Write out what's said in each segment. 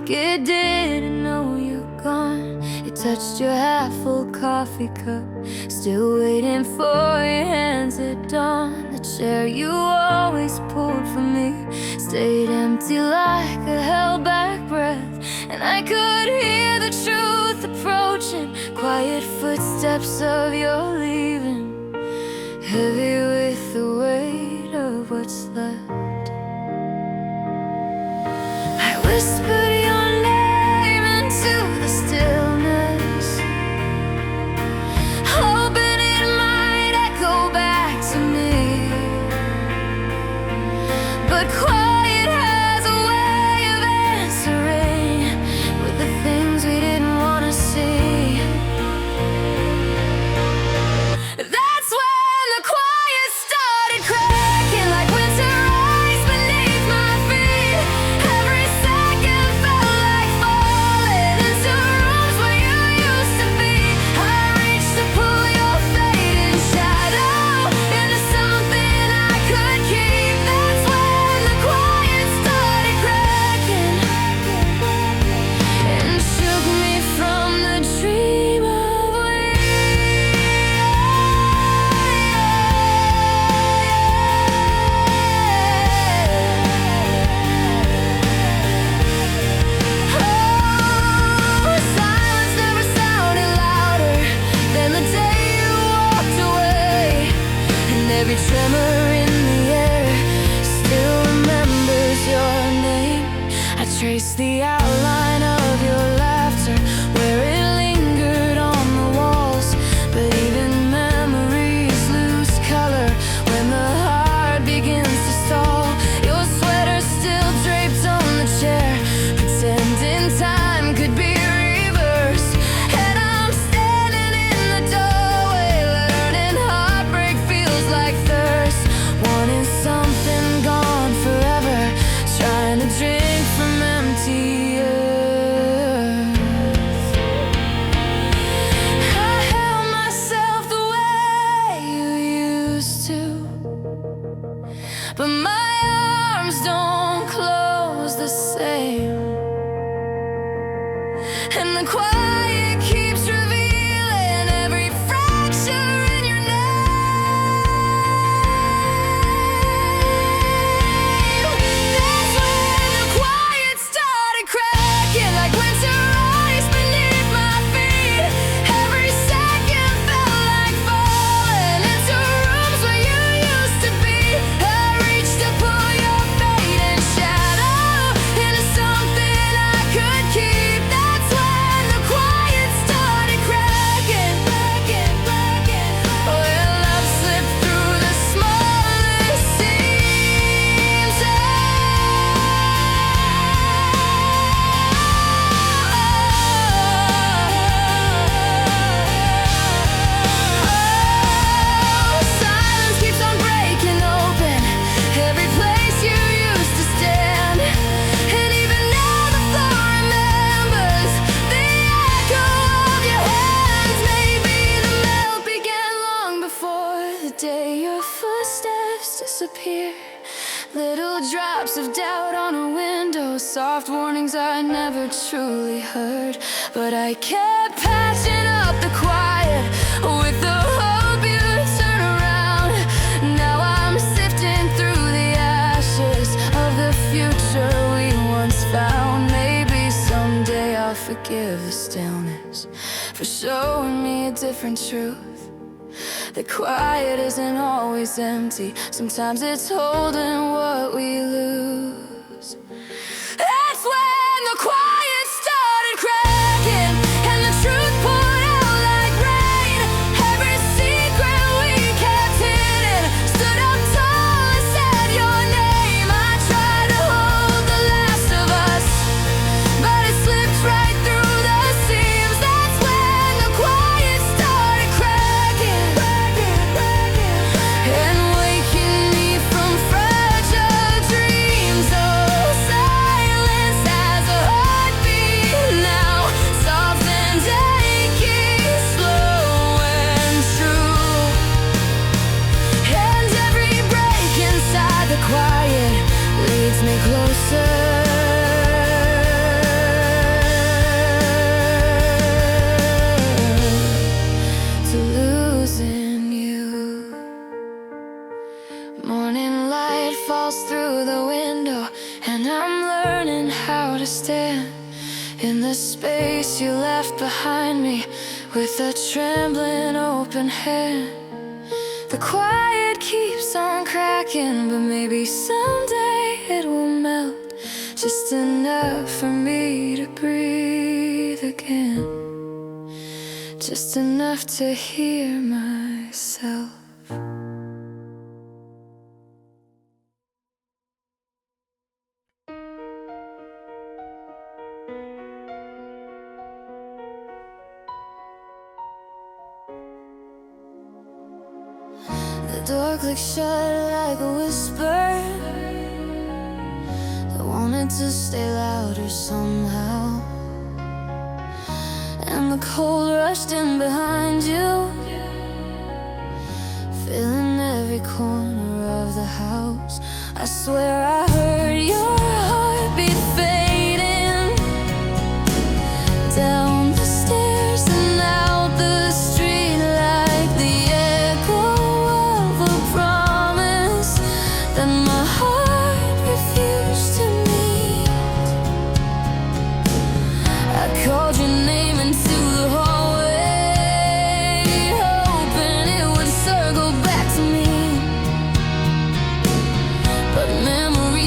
like it didn't know you're gone. It touched your half-full coffee cup, still waiting for your hands at dawn. The chair you always pulled for me stayed empty like a held-back breath, and I could hear the truth approaching, quiet footsteps of your leaving, heavy with the weight of what's left. I whispered your name into the stillness, hoping it might echo back to me, but quiet has a way of answering with the things we didn't want to see. That's when the quiet started cracking like winter ice beneath my feet. Every second felt like falling into rooms where you used to be. I reached to pull your fading shadow into something I could keep. That's when the quiet started cracking and shook me from the dream of we. Oh, silence never sounded louder than the day you walked away, and every tremor in the air still remembers your name. I trace the outline of your laughter where it lingered on the walls, but even memories lose color when the heart begins to stall. Your sweater still draped on the chair, pretending time could be reversed, and I'm standing in the doorway, learning heartbreak feels like thirst, wanting something gone forever, trying to drink from empty earth. I held myself the way you used to, but my arms don't close the same, and the quiet keeps revealing every fracture in your name. That's when the quiet started cracking like winter ice beneath my feet. Every second felt like falling into rooms where you used to be. I reached to pull your fading shadow into something I could keep. That's when the quiet started cracking, when love slipped through the smallest seams. Silence keeps on breaking open every place you used to stand, and even now the floor remembers the echo of your hands. Maybe the melt began long before the day your footsteps disappear. Little drops of doubt on a window, soft warnings I never truly heard, but I kept patching up the quiet with the hope you'd turn around. Now I'm sifting through the ashes of the future we once found. Maybe someday I'll forgive the stillness for showing me a different truth. The quiet isn't always empty, sometimes it's holding what we lose. That's when the quiet started cracking and the truth poured out like rain. Every secret we kept hidden stood up tall and said your name. I tried to hold the last of us, but it slipped right through the seams. That's when the quiet started cracking and waking me from fragile dreams. Oh, stand in the space you left behind me with a trembling open hand. The quiet keeps on cracking, but maybe someday it will melt, just enough for me to breathe again, just enough to hear myself. The door clicked shut like a whisper that wanted to stay louder somehow, and the cold rushed in behind you, filling every corner of the house. I swear I heard your heartbeat fading down the stairs and out the street, like the echo of a promise that my heart refused to meet. I called your name into the hallway, hoping it would circle back to me, but memories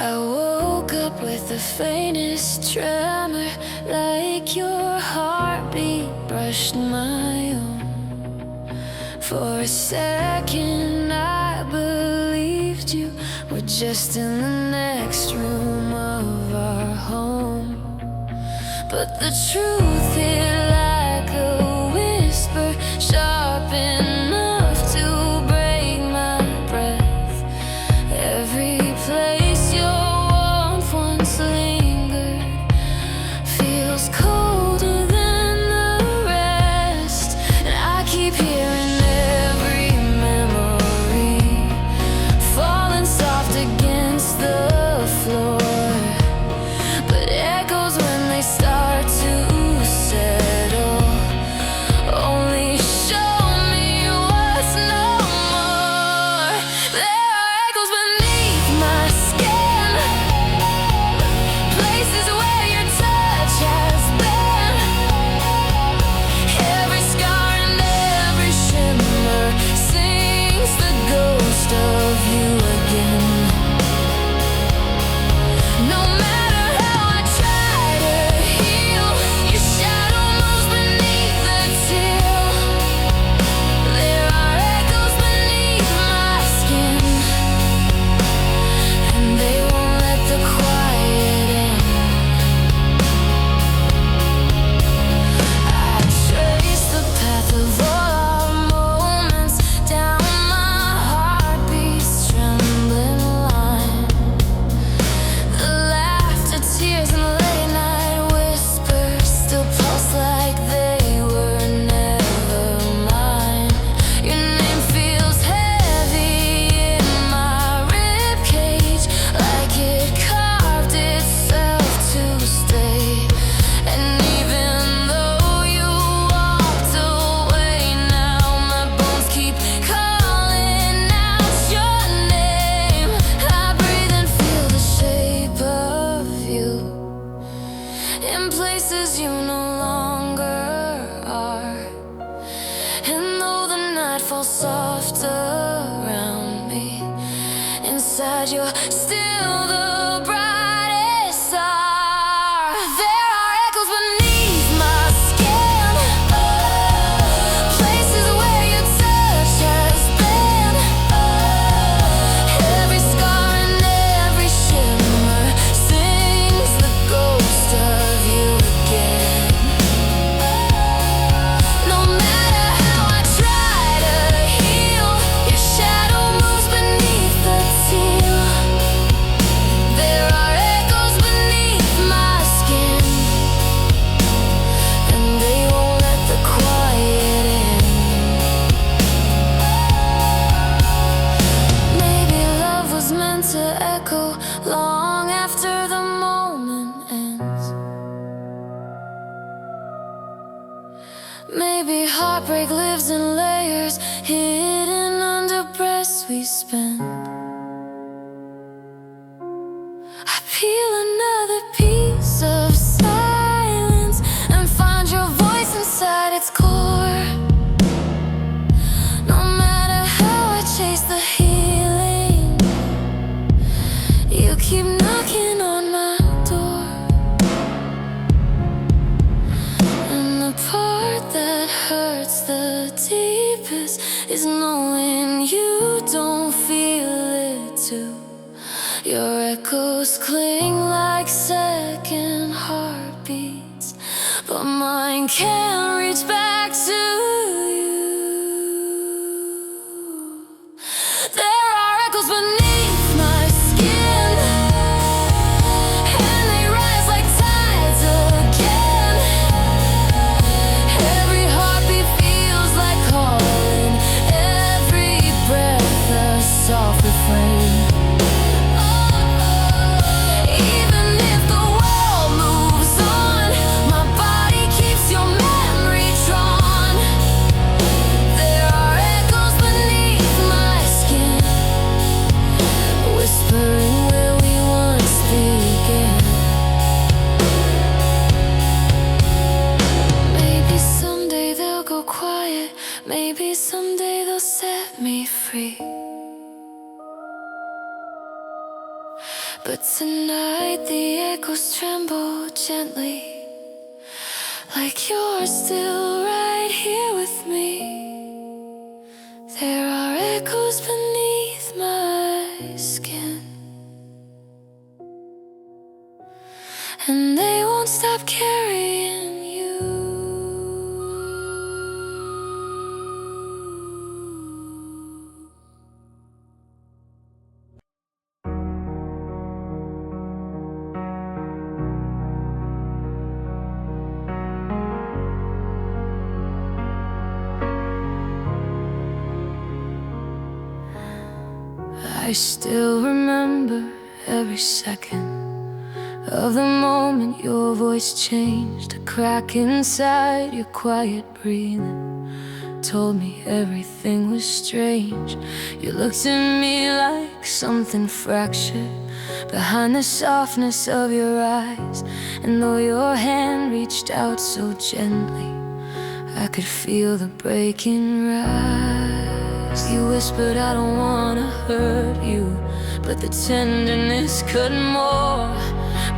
I woke up with the faintest tremor, like your heartbeat brushed my own. For a second I believed you were just in the next room of our home. But the truth hit like a whisper, sharp enough to break my breath. Every place your warmth once lingered feels colder than the rest. And I keep hearing every memory falling soft against the floor. But echoes when they start to settle only show me what's no more. There are echoes beneath my skin, places where your touch has been. Every scar and every shimmer sings the ghost of you again. No matter how I try to heal, your shadow moves beneath the teal. There are echoes beneath my skin, and they won't let the quiet in. I trace the path of all our moments down my heartbeat's trembling line. The laughter, tears, and late night whispers still pulse like they were never mine. Your name feels heavy in my ribcage, like it carved itself to stay. And even though you walked away, now my bones keep calling out your name. I breathe and feel the shape of you in places you no longer are. And though the night falls soft around me, inside you're still the brightest star. There are echoes beneath my skin, places where your touch has been. Every scar and every shimmer sings the ghost of you again. No matter how I try to heal, your shadow moves beneath the teal. There are echoes beneath my skin, and they won't let the quiet in. Maybe love was meant to echo long after the moment ends. Maybe heartbreak lives in layers, hidden under breaths we spend. I peel another piece of silence and find your voice inside its core. No matter how I chase the healing, you keep knocking on my door. And the part that hurts the deepest is knowing you don't feel it too. Your echoes cling like second heartbeats, but mine can't reach back to you. There are echoes beneath my skin, and they rise like tides again. Every heartbeat feels like calling, every breath a soft refrain. Even if the world moves on, my body keeps your memory drawn. But tonight the echoes tremble gently, like you're still right here with me. There are echoes beneath my skin, and they won't stop carrying you. I still remember every second of the moment your voice changed. A crack inside your quiet breathing told me everything was strange. You looked at me like something fractured behind the softness of your eyes, and though your hand reached out so gently, I could feel the breaking rise. You whispered, I don't wanna hurt you, but the tenderness cut more,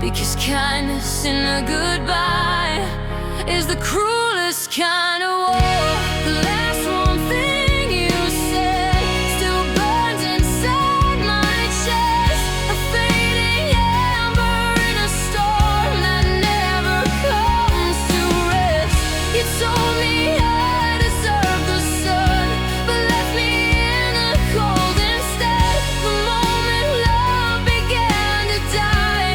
because kindness in a goodbye is the cruelest kind of war. The last one thing you said still burns inside my chest, a fading ember in a storm that never comes to rest. You told me I deserve the sun, but left me in the cold instead. The moment love began to die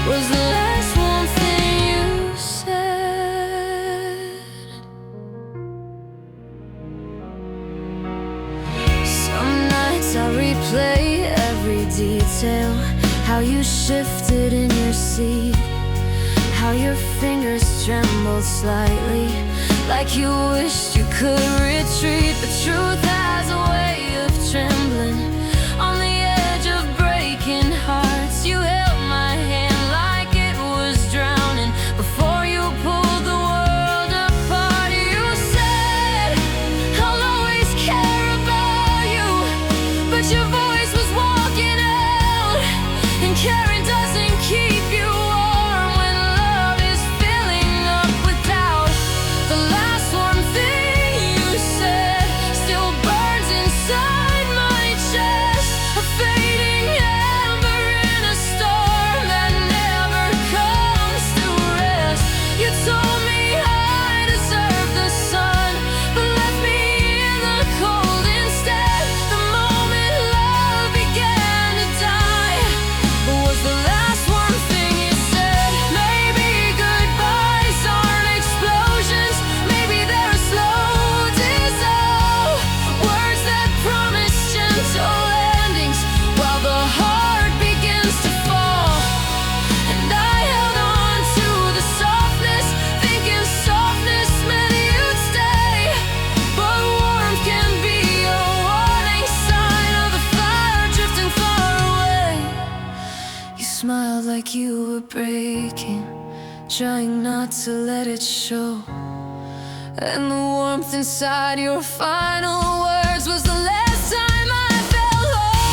was the last one thing you said. Some nights I replay every detail, how you shifted in your seat, how your fingers trembled slightly, like you wished you could retreat. The truth has a way of trembling on the edge of breaking hearts. You held my hand like it was drowning before you pulled the world apart. You said, I'll always care about you, but your voice was walking out, and caring doesn't keep you warm when love is filling up with doubt. The last one thing you said still burns inside my chest, a fading ember in a storm that never comes to rest. You told me I deserved the sun, but left me in the cold instead. The moment love began to die was the last one thing you said. Maybe goodbyes aren't explosions, maybe they're a slow dissolve, words that promise gentle endings while the heart begins to fall. And I held on to the softness, thinking softness meant you'd stay, but warmth can be a warning sign of the fire drifting far away. You smiled like you were breaking, trying not to let it show, and the warmth inside your final words was the last time I felt whole.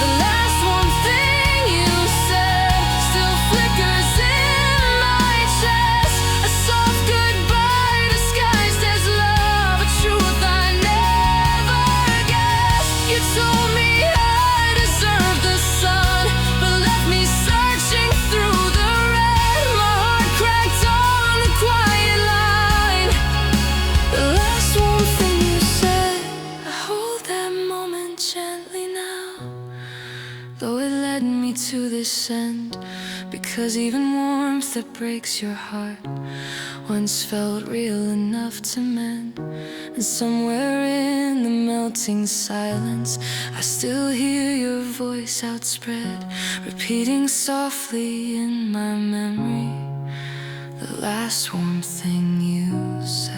The last one thing you said still flickers in my chest, a soft goodbye disguised as love, a truth I never guessed. You told me I deserved the sun, but left me searching through the red. My heart cracked on the quiet line. The last one thing you said, I hold that moment gently now, though it led me to this end, because even warmth that breaks your heart once felt real enough to mend. And somewhere in the melting silence, I still hear your voice outspread, repeating softly in my memory the last warm thing you said.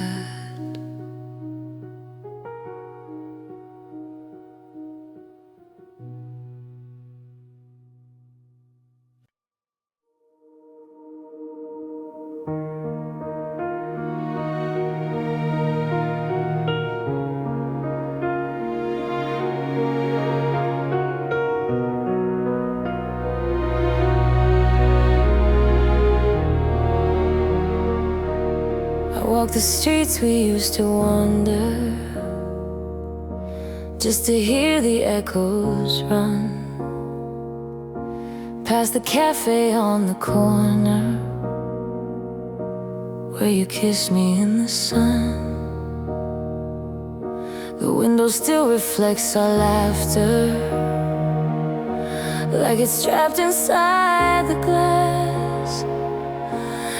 walk the streets we used to wander, just to hear the echoes run past the cafe on the corner where you kissed me in the sun. The window still reflects our laughter, like it's trapped inside the glass.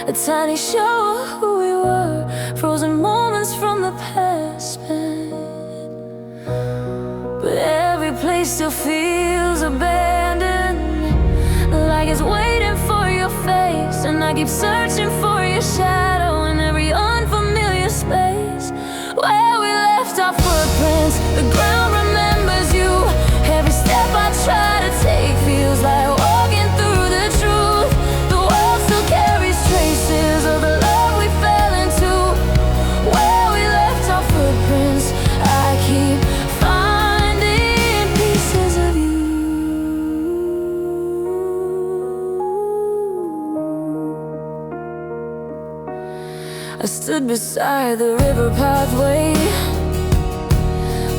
A tiny show of who we were, frozen moments from the past spent. But every place still feels abandoned, like it's waiting for your face. And I keep searching for your shadow in every unfamiliar space where we left our footprints. The ground remembers you. Every step I try to take feels like walking through the truth. The world still carries traces of the love we fell into. Where we left our footprints, I keep finding pieces of you. I stood beside the river pathway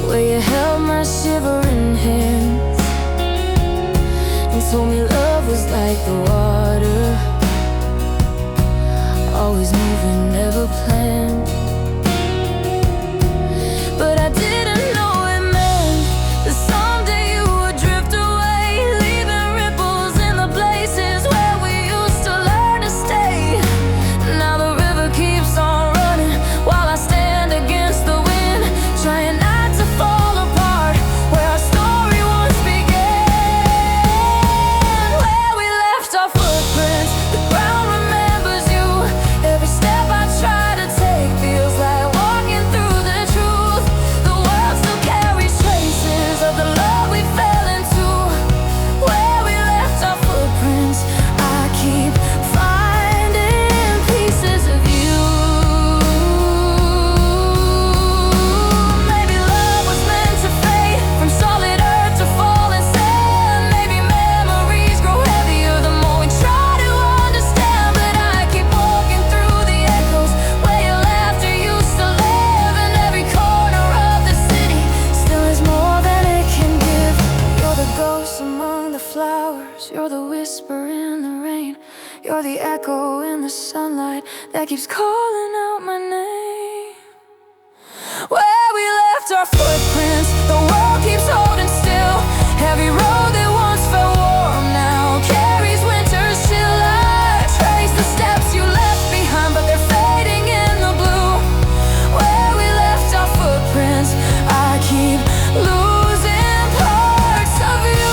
where you held my shivering hands and told me love was like the water, always moving, never planned. But I didn't know it meant that someday you would drift away, leaving ripples in the places where we used to learn to stay. Now the river keeps on running while I stand against the wind, trying not to fall apart where our story once began. Where we left our footprints, the ground remembers you. Every step I try to take feels like walking through the truth. The world still carries traces of the love we fell into. Where we left our footprints, I keep finding pieces of you. Maybe love was meant to fade from solid earth to falling sand. Maybe memories grow heavier the more we try to understand. But I keep walking through the echoes where your laughter used to live, and every corner of the city still has more than it can give. You're the ghost among the flowers, you're the whisper in the rain, you're the echo in the sunlight that keeps calling out my name. Where we left our footprints, the world keeps holding still. Every road that once felt warm now carries winter's chill. I trace the steps you left behind, but they're fading in the blue. Where we left our footprints, I keep losing parts of you.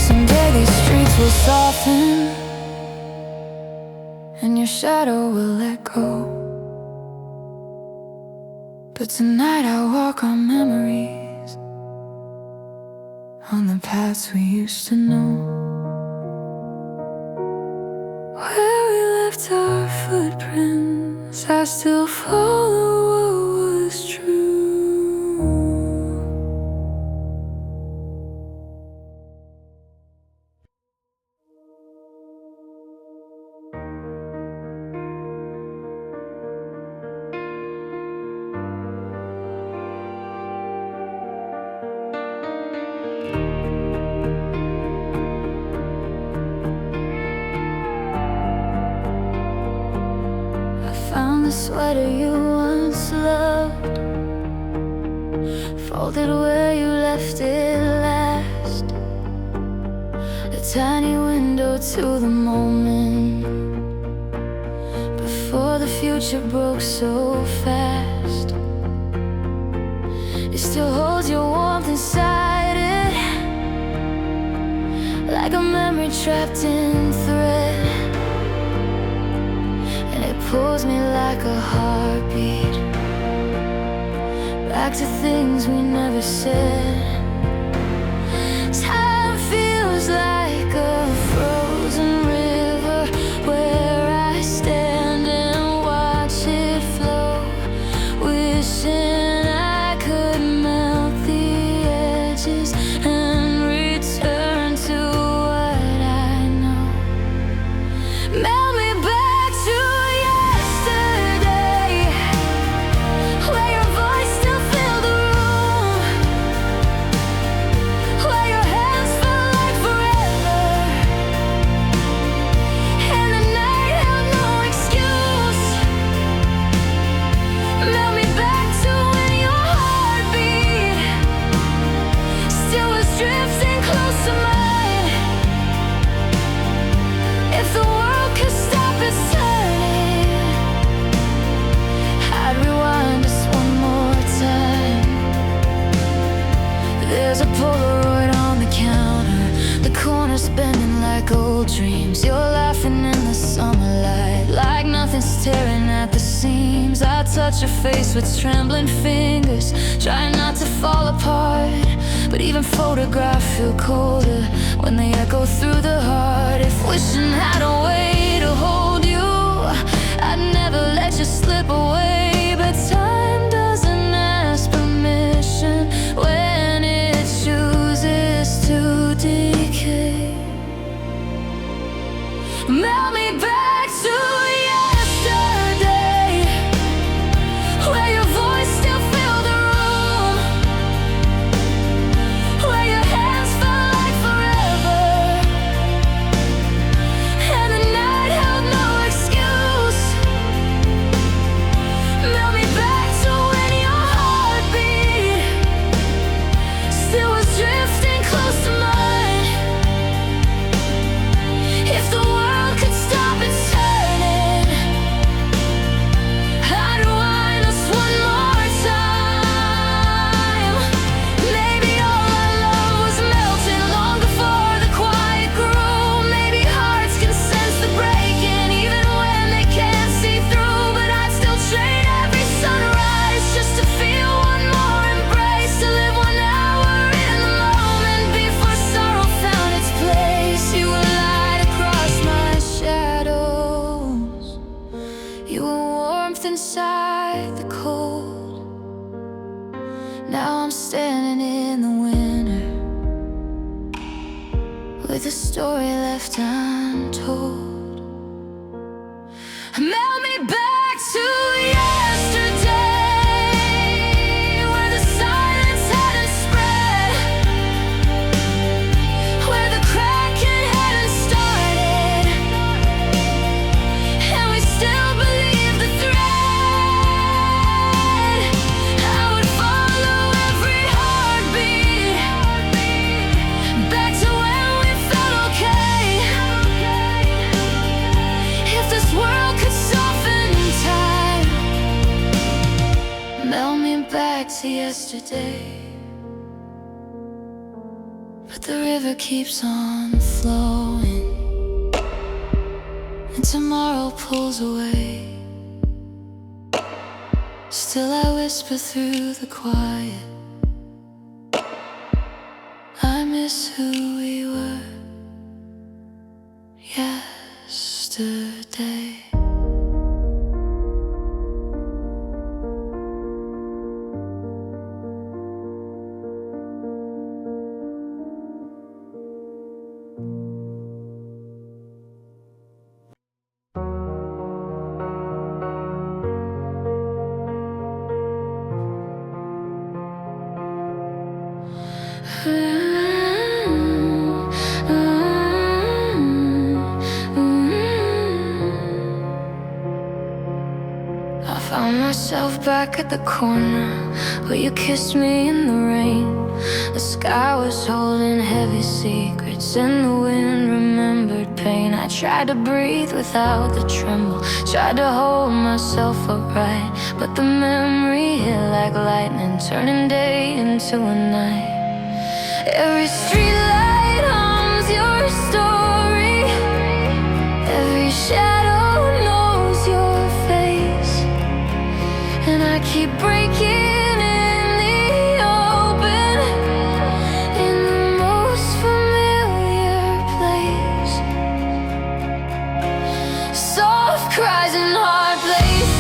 Someday these streets will soften and your shadow will let go. But tonight I walk on memories, on the paths we used to know. Where we left our footprints, I still follow what was true. I found the sweater you once loved, folded where you left it last. A tiny window to the moment before the future broke so fast. It still holds your warmth inside it, like a memory trapped in thread. And it pulls me like a heartbeat back to things we never said. Time feels like a frozen river where I stand and watch dreams. You're laughing in the summer light, like nothing's tearing at the seams. I touch your face with trembling fingers, trying not to fall apart. But even photographs feel colder when they echo through the heart. If wishing had a way to hold you, I'd never let you slip away. But time doesn't ask permission when it chooses to decay. Melt me back to yesterday, where your voice still filled the room, where your hands felt like forever, and the night held no excuse. Melt me back to when your heartbeat still was drifting close to mine. If the world could stop its turning, I'd rewind us one more time. Maybe all our love was melting long before the quiet grew. Maybe hearts can sense the breaking even when they can't see through. But I'd still trade every sunrise just to feel one more embrace, to live 1 hour in the moment before sorrow found its place. You were light across my shadows, you were warmth inside the cold. Now I'm standing in the winter with a story left untold. Melt me back to yesterday, where the silence hadn't spread, where the cracking hadn't started, and we still believe the thread. I would follow every heartbeat back to when we felt okay. If this world could soften in time, melt me back to yesterday. But the river keeps on flowing, and tomorrow pulls away. Still I whisper through the quiet, I miss who we were yesterday. I found myself back at the corner where you kissed me in the rain. The sky was holding heavy secrets, and the wind remembered pain. I tried to breathe without the tremble, tried to hold myself upright, but the memory hit like lightning, turning day into a night. Every streetlight hums your story, every shadow knows your face, and I keep breaking in the open, in the most familiar place. Soft cries and hard places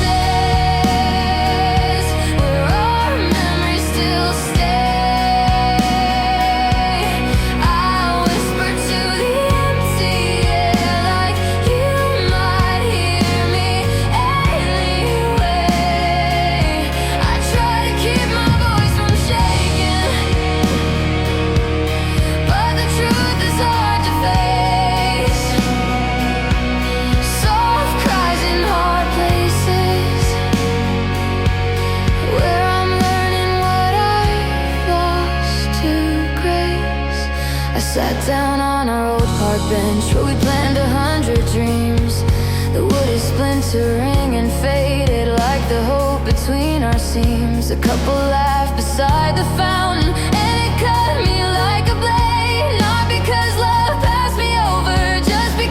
where our memories still stay. I whisper to the empty air like you might hear me anyway. I try to keep my voice from shaking, but the truth is hard to face. Soft cries in hard places where I'm learning what I've lost to grace. I sat down on our old park bench where we planned 100 dreams. The wood is splintering and faded like the hope between our seams. A couple laughed beside the fountain, and it cut me like a blade. Not because love passed me over, just because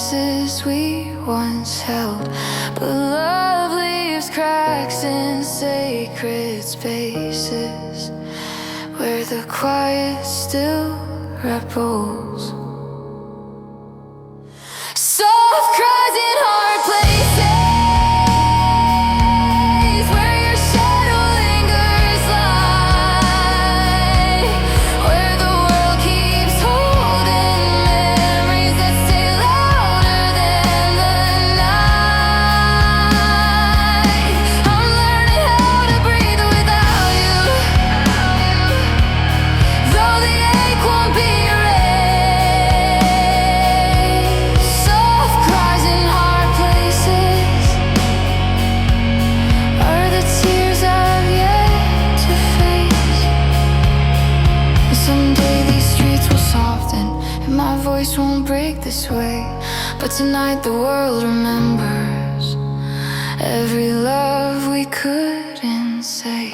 places we once held, but love leaves cracks in sacred spaces where the quiet still rebels. Soft cries in hard places where your shadow lingers lie, where the world keeps holding memories that stay louder than the night. I'm learning how to breathe without you, though the ache won't be erased. Soft cries in hard places are the tears I've yet to face. And someday these streets will soften and my voice won't break this way. But tonight the world remembers every love we couldn't say.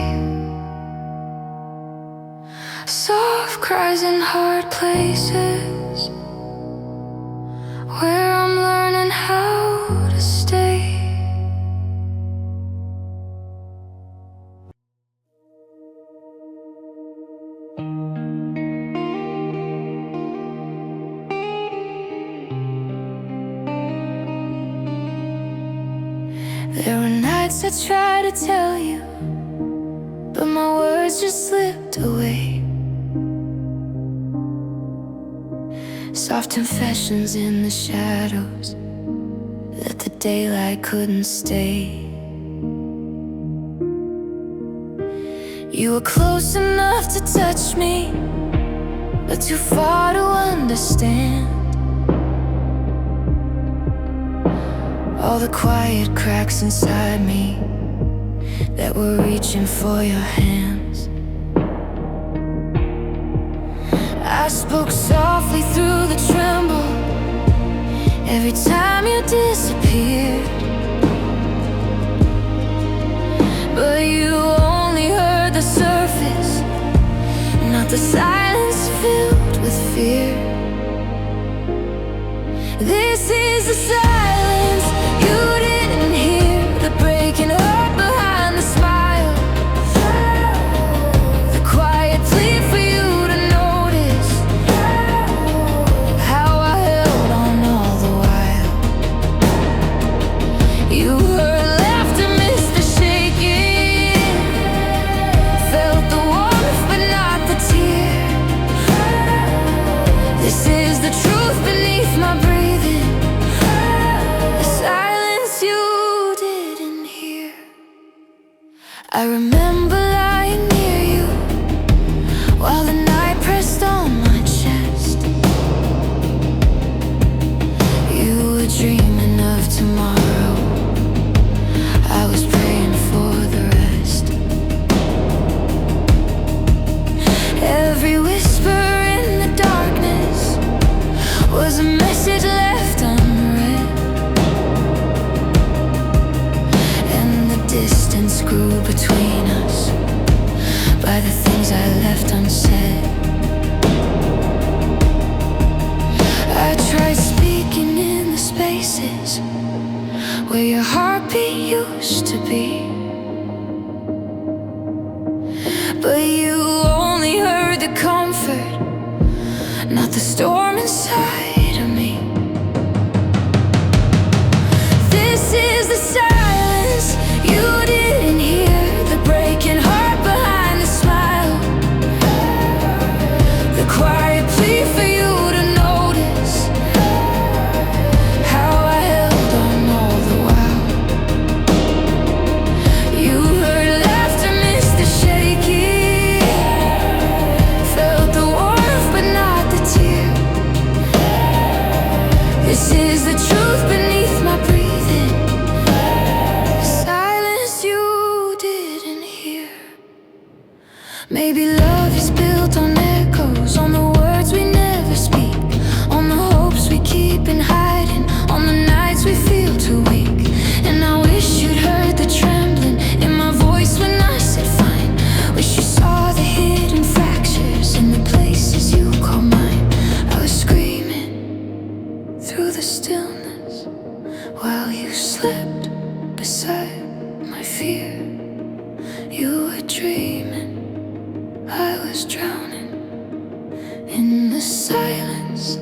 Soft cries in hard places where I'm learning how to stay. There were nights I tried to tell you, but my words just slipped away. Soft confessions in the shadows that the daylight couldn't stay. You were close enough to touch me, but too far to understand all the quiet cracks inside me that were reaching for your hands. I spoke softly through the tremble every time you disappeared, but you only heard the surface, not the silence filled with fear. This is the silence you didn't hear, the breaking heart behind the smile, the quiet plea for you to notice how I held on all the while. You heard laughter, missed the shaking, felt the warmth but not the tear. This is the truth beneath my breathing, the silence you didn't hear. I remember lying near you while the night pressed on my chest. You were dreaming of tomorrow, I was praying for the rest. Every whisper in the darkness was a message left unread, and the distance grew between us by the things I left unsaid. I tried speaking in the spaces where your heartbeat used to be, but you only heard the comfort, not the storm inside of me. This is the silence you didn't hear, the breaking heart behind the smile, the quiet plea for you to notice how I held on all the while. You heard laughter, missed the shaking, felt the warmth but not the tear. This is the truth beneath my breathing, the silence you didn't hear. Maybe love is built on echoes, on the words we never speak, on the hopes we keep in hiding, on the nights we feel too weak. And I wish you'd heard the trembling in my voice when I said fine. Wish you saw the hidden fractures in the places you call mine. I was screaming through the stillness while you slept beside my fear. You were dreaming, I was drowning in the silence.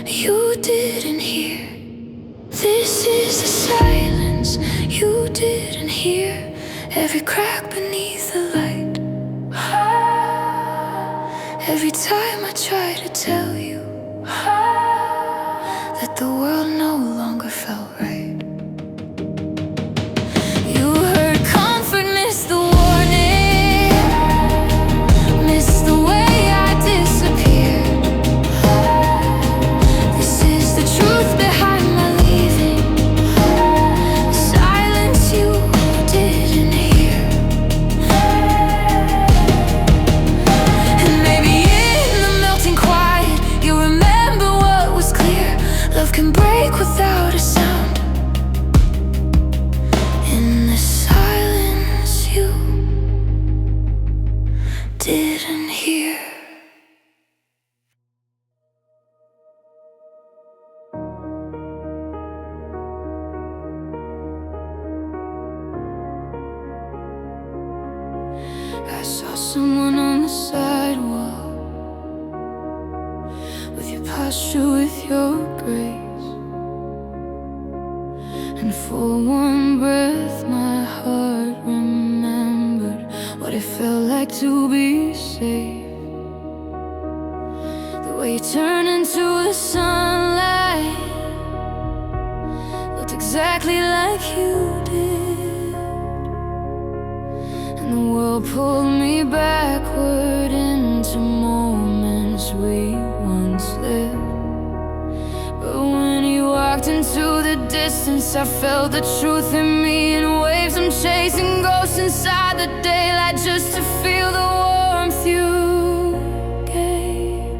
You didn't hear. This is the silence you didn't hear. Every crack beneath the light. Every time I try to tell you that the world no longer felt right. You heard comfort, missed the warning, missed the way I disappeared. This is the truth behind my leaving, the silence you didn't hear. And maybe in the melting quiet you remember what was clear. Love can break without a sound. In the silence you didn't hear. I saw someone on the sidewalk, with your posture, with your grace. And for one breath my heart remembered what it felt like to be safe. The way you turned into the sunlight looked exactly like you did. And the world pulled me backward into moments we once lived. But when you walked into the distance, I felt the truth in me in waves. I'm chasing ghosts inside the daylight just to feel the warmth you gave.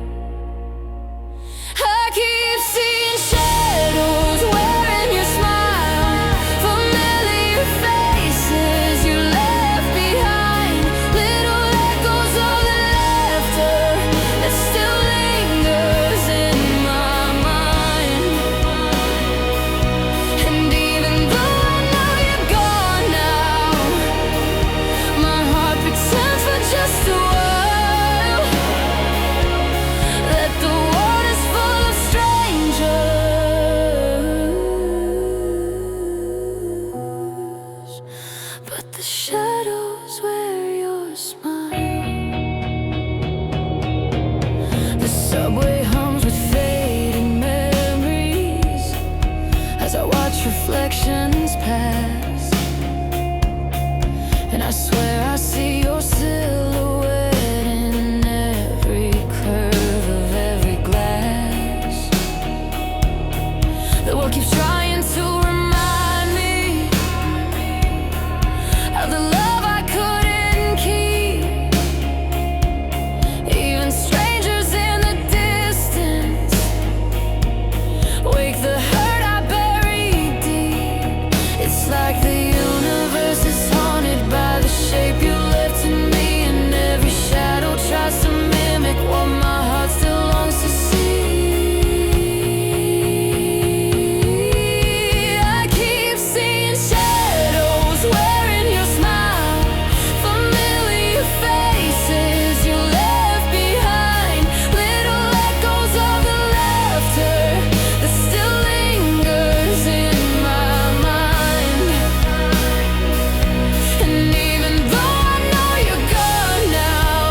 I keep seeing shadows wearing your smile, familiar faces you left behind, little echoes of the laughter that still lingers in my mind. And even though I know you're gone now, my heart pretends for just a while that the world is full of strangers, but the shadows wear your smile. The subway hums with fading memories as I watch reflections pass. And I swear I see your silhouette in every curve of every glass. The world keeps trying to remind me of the love I couldn't keep. Even strangers in the distance wake the hurt I buried deep. It's like the universe is haunted by the shape you left in me, and every shadow tries to mimic what my heart still longs to see. I keep seeing shadows wearing your smile, familiar faces you left behind, little echoes of the laughter that still lingers in my mind. And even though I know you're gone now,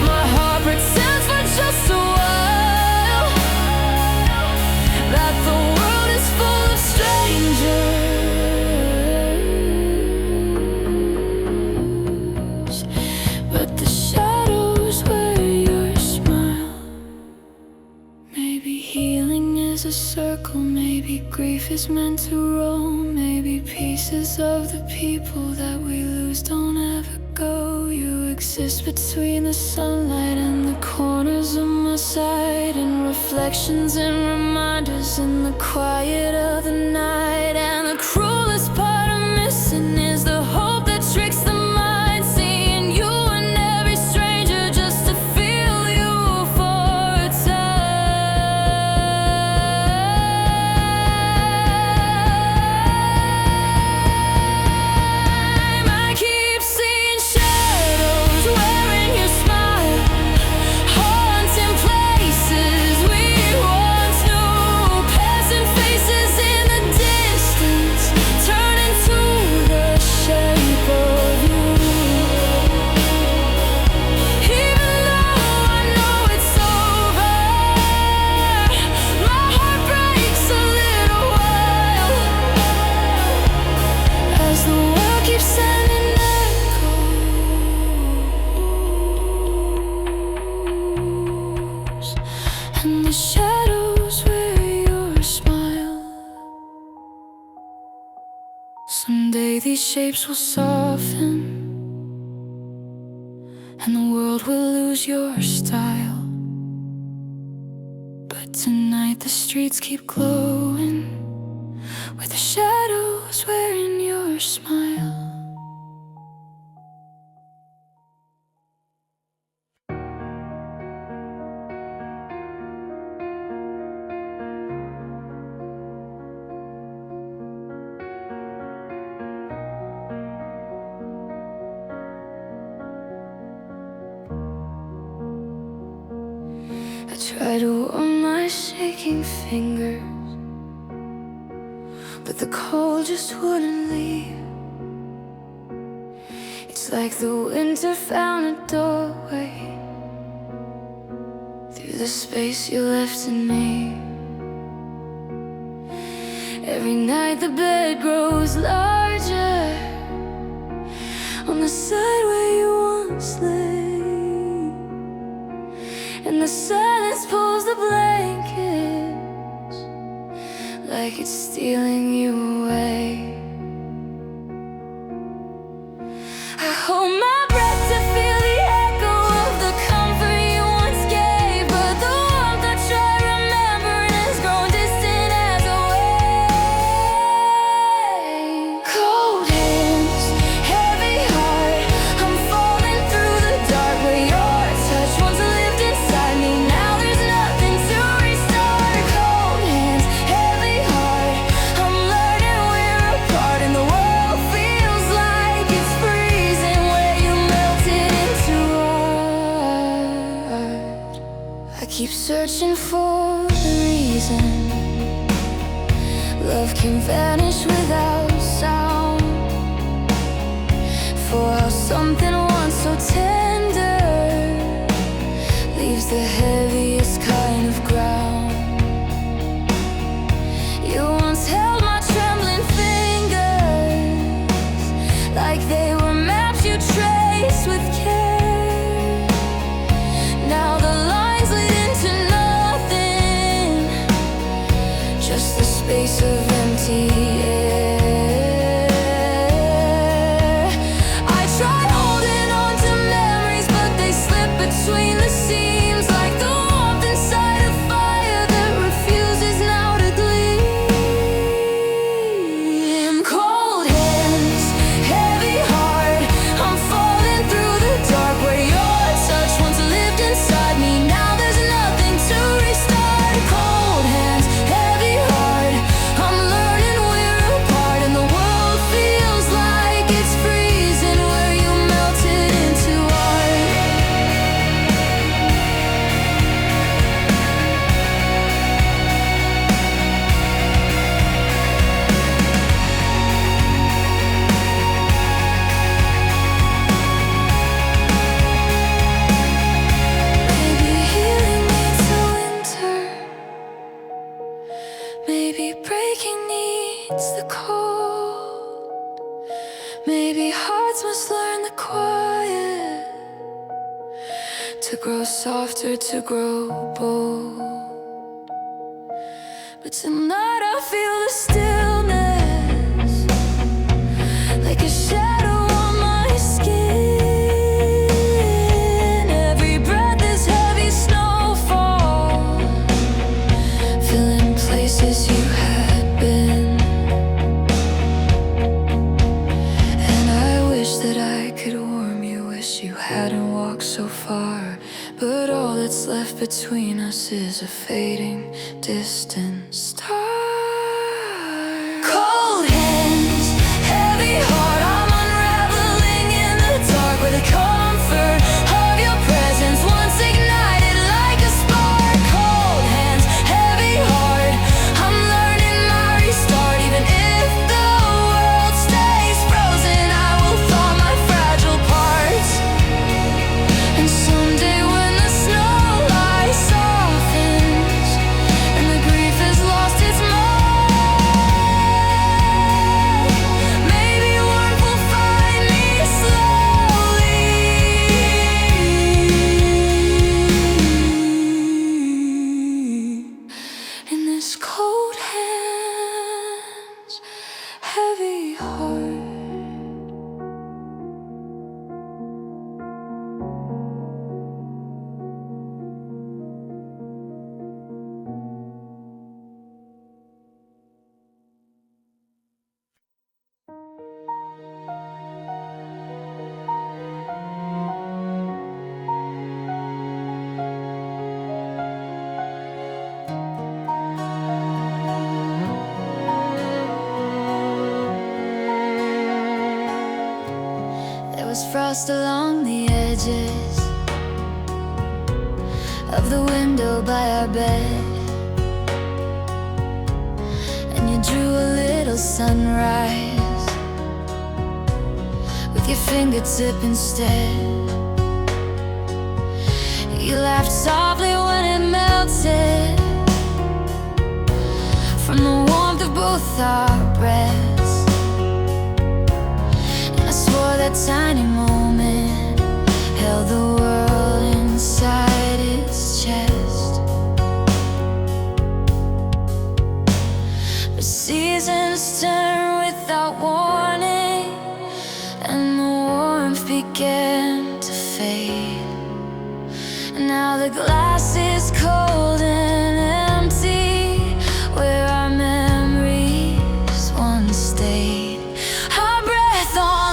my heart pretends for just a while that the world is full of strangers, but the shadows wear your smile. Maybe healing is a circle, maybe grief is meant to roam, maybe pieces of the people that we lose don't ever go. You exist between the sunlight and the corners of my sight, and reflections and reminders in the quiet of the night. And the cruelest part I'm missing is the hope that tricks the mind, seeing you in every stranger just to feel you for a time. the shadows wear your smile. Someday these shapes will soften, and the world will lose your style. But tonight the streets keep glowing with the shadows wearing your smile. I try to warm my shaking fingers, but the cold just wouldn't leave. It's like the winter found a doorway through the space you left in me. Every night the bed grows larger on the side where you once lay, and the silence pulls the blankets like it's stealing you away. I hold my breath to feel the echo of the comfort you once gave, but the warmth I try remembering has grown distant as a wave. Cold hands, heavy heart, I'm falling through the dark where your touch once lived inside me. Now there's nothing to restart. Cold hands, heavy heart, I'm learning we're apart, and the world feels like it's freezing where you melted into art. I keep searching for the reason love can vanish without sound, for how something once so tender leaves the heaviest kind of ground. You once held my trembling fingers like they were maps you traced with care. Now the lines lead into nothing, just the space of empty air. I tried holding on to memories, but they slip between the seams like the warmth inside a fire that refuses now to gleam. Cold hands, heavy heart, I'm falling through the dark where your touch once lived inside me. Now there's nothing to restart. Cold hands, heavy heart, I'm learning we're apart, and the world feels like it's freezing where you melted into art. Maybe healing needs a winter, maybe breaking needs the cold, maybe hearts must learn the quiet to grow softer, to grow bold. But tonight I feel the stillness like a shadow on my skin. Every breath is heavy snowfall, filling places you had been. And I wish that I could warm you, wish you hadn't walked so far. But all that's left between us is a fading, distant star. Cold hands, heavy heart, I'm unraveling in the dark where the comfort of your presence once ignited like a spark. Cold hands, heavy heart, I'm learning my restart. Even if the world stays frozen, I will thaw my fragile parts. And someday when the snow lies softens and the grief has lost its mark, maybe Time's cold hands, heavy heart. Frost along the edges of the window by our bed, and you drew a little sunrise with your fingertip instead. You laughed softly when it melted from the warmth of both our breaths. That tiny moment held the world inside its chest. But seasons turn without warning, and the warmth began to fade. And now the glass is cold and empty, where our memories once stayed. Our breath on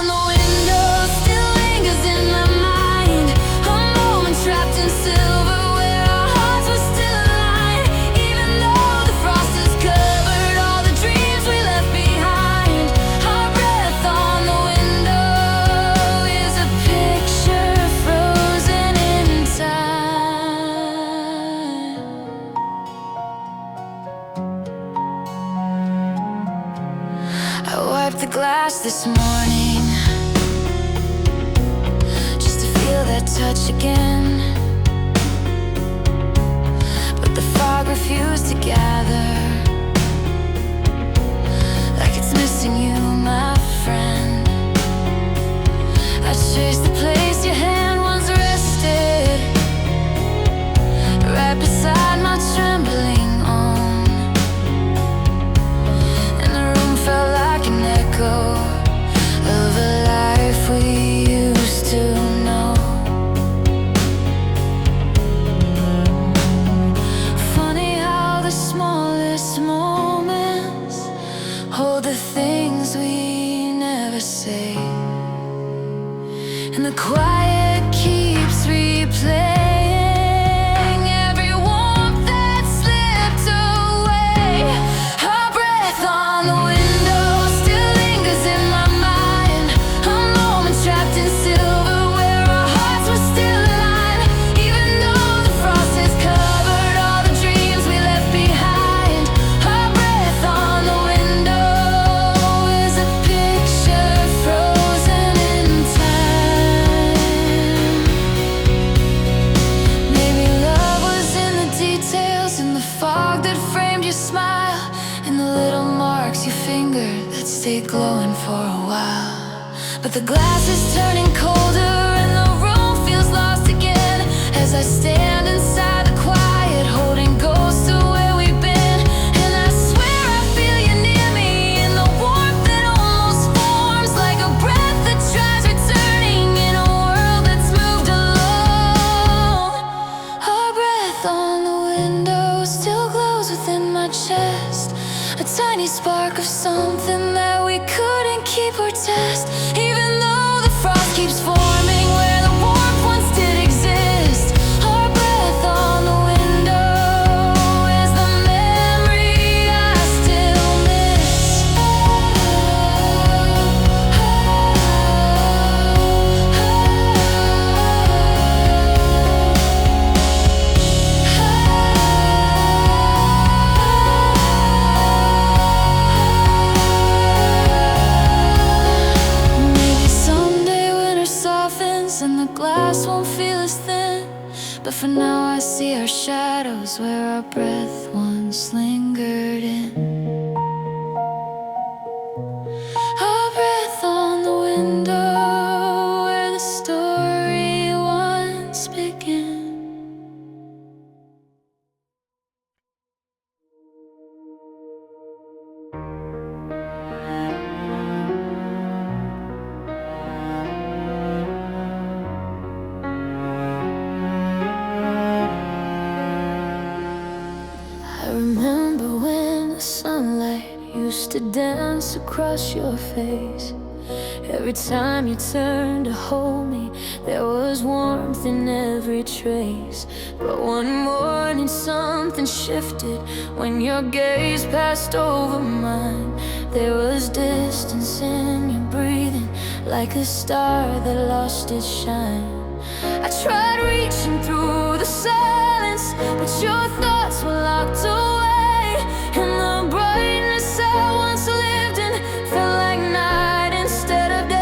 the glass this morning, just to feel that touch again. But the fog refused to gather, like it's missing you, my friend. I chased the place your hand once rested, right beside my trembling arm, and the room felt like an echo of a life we used to know. Funny how the smallest moments hold the things we never say, and the quiet keeps replaying. Stay glowing for a while, but the glass is turning colder and the room feels lost again, as I stand inside the quiet, holding ghosts of where we've been. And I swear I feel you near me in the warmth that almost forms like a breath that tries returning in a world that's moved alone. Our breath on the window still glows within my chest, a tiny spark of something that we couldn't keep or test, even though the frost keeps forming where the warmth once did exist. Our breath on the window is the memory I still miss. And the glass won't feel as thin, but for now I see our shadows where our breath once lingered in. Our breath on the window where the story once began. remember when the sunlight used to dance across your face. Every time you turned to hold me, there was warmth in every trace. But one morning something shifted when your gaze passed over mine. There was distance in your breathing, like a star that lost its shine. I tried reaching through the silence, but your thoughts were locked away. And the brightness I once lived in felt like night instead of day.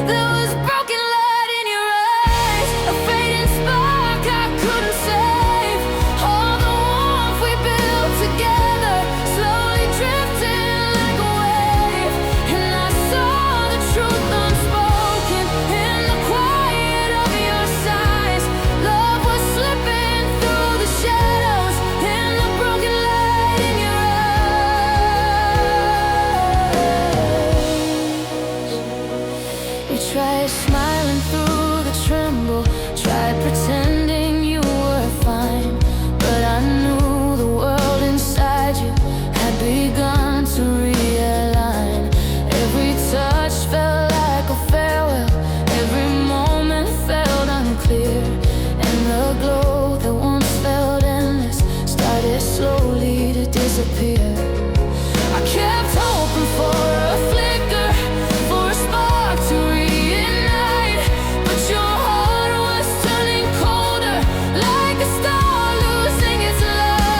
There was broken light in your eyes, a fading spark I couldn't save. All the warmth we built together slowly drifting like a wave. And I saw the truth unspoken in the quiet of your sighs. Love was slipping through the shadows in the broken light in your eyes. You tried smiling through the tremble, tried pretending you were fine. But I knew the world inside you had begun to realign. Every touch felt like a farewell, every moment felt unclear. And the glow that once felt endless started slowly to disappear. I kept hoping for a flicker, for a spark to reignite. But your heart was turning colder, like a star losing its light.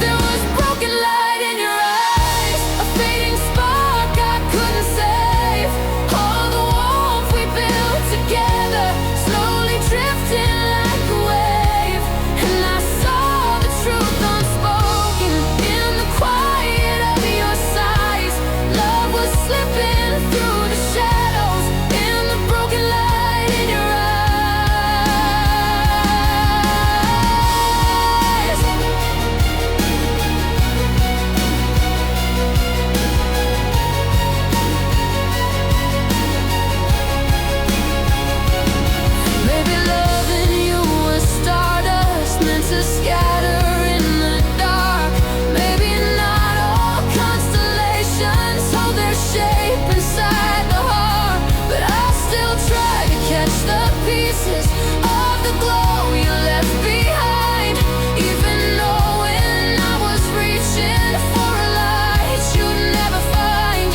There was broken light in your eyes, a fading spark I couldn't save. All the warmth we built together slowly drifting like a wave. And I saw the truth unspoken in the quiet of your sighs. Love was slipping through the shadows in the broken light in your eyes. Maybe loving you was stardust meant to scatter in the dark. Maybe not all constellations hold their shape inside the heart. But I still try to catch the pieces of the glow you left behind. Even knowing I was reaching for a light you'd never find.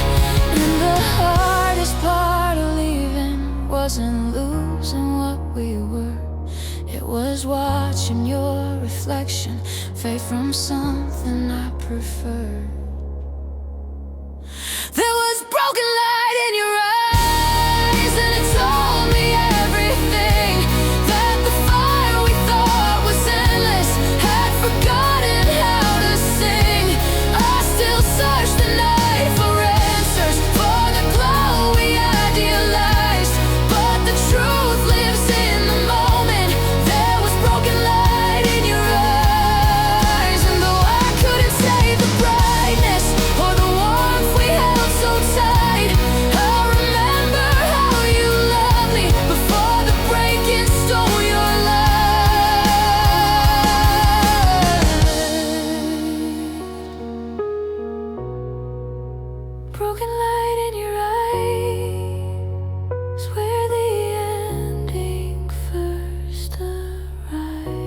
And the hardest part of leaving wasn't losing what we were. It was watching your reflection fade from something I preferred. There was broken light in your eyes, and it told me everything. That the fire we thought was endless had forgotten how to sing. I still search the night for answers, for the glow we idealized. But the truth lives in the moment. There was broken light in your eyes. And though I couldn't save the brightness or the warmth we held so tight, I remember how you loved me before the breaking stole your light. Broken light in your eyes, where the ending first arrived.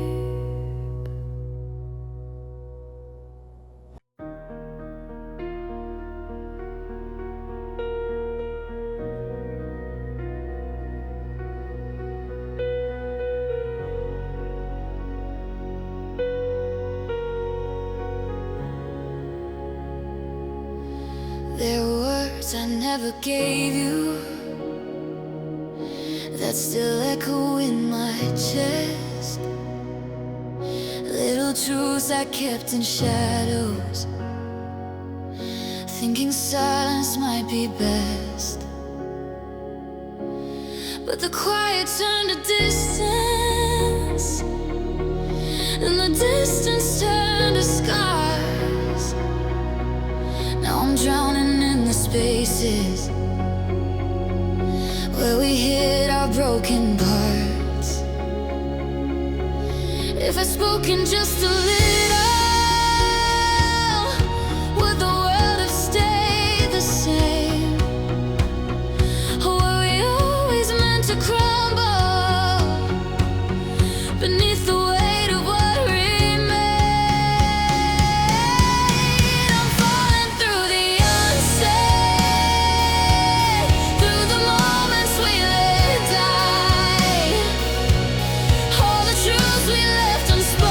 There were words I never gave you that still echo in my chest. Little truths I kept in shadows, thinking silence might be best. But the quiet turned to distance, and the distance turned to scars. Now I'm drowning in the spaces where we hid our broken parts. If I spoke in just a little, would the world have stayed the same? Or were we always meant to crumble beneath the weight of what remained? I'm falling through the unsaid, through the moments we let die, all the truths we left unspoken,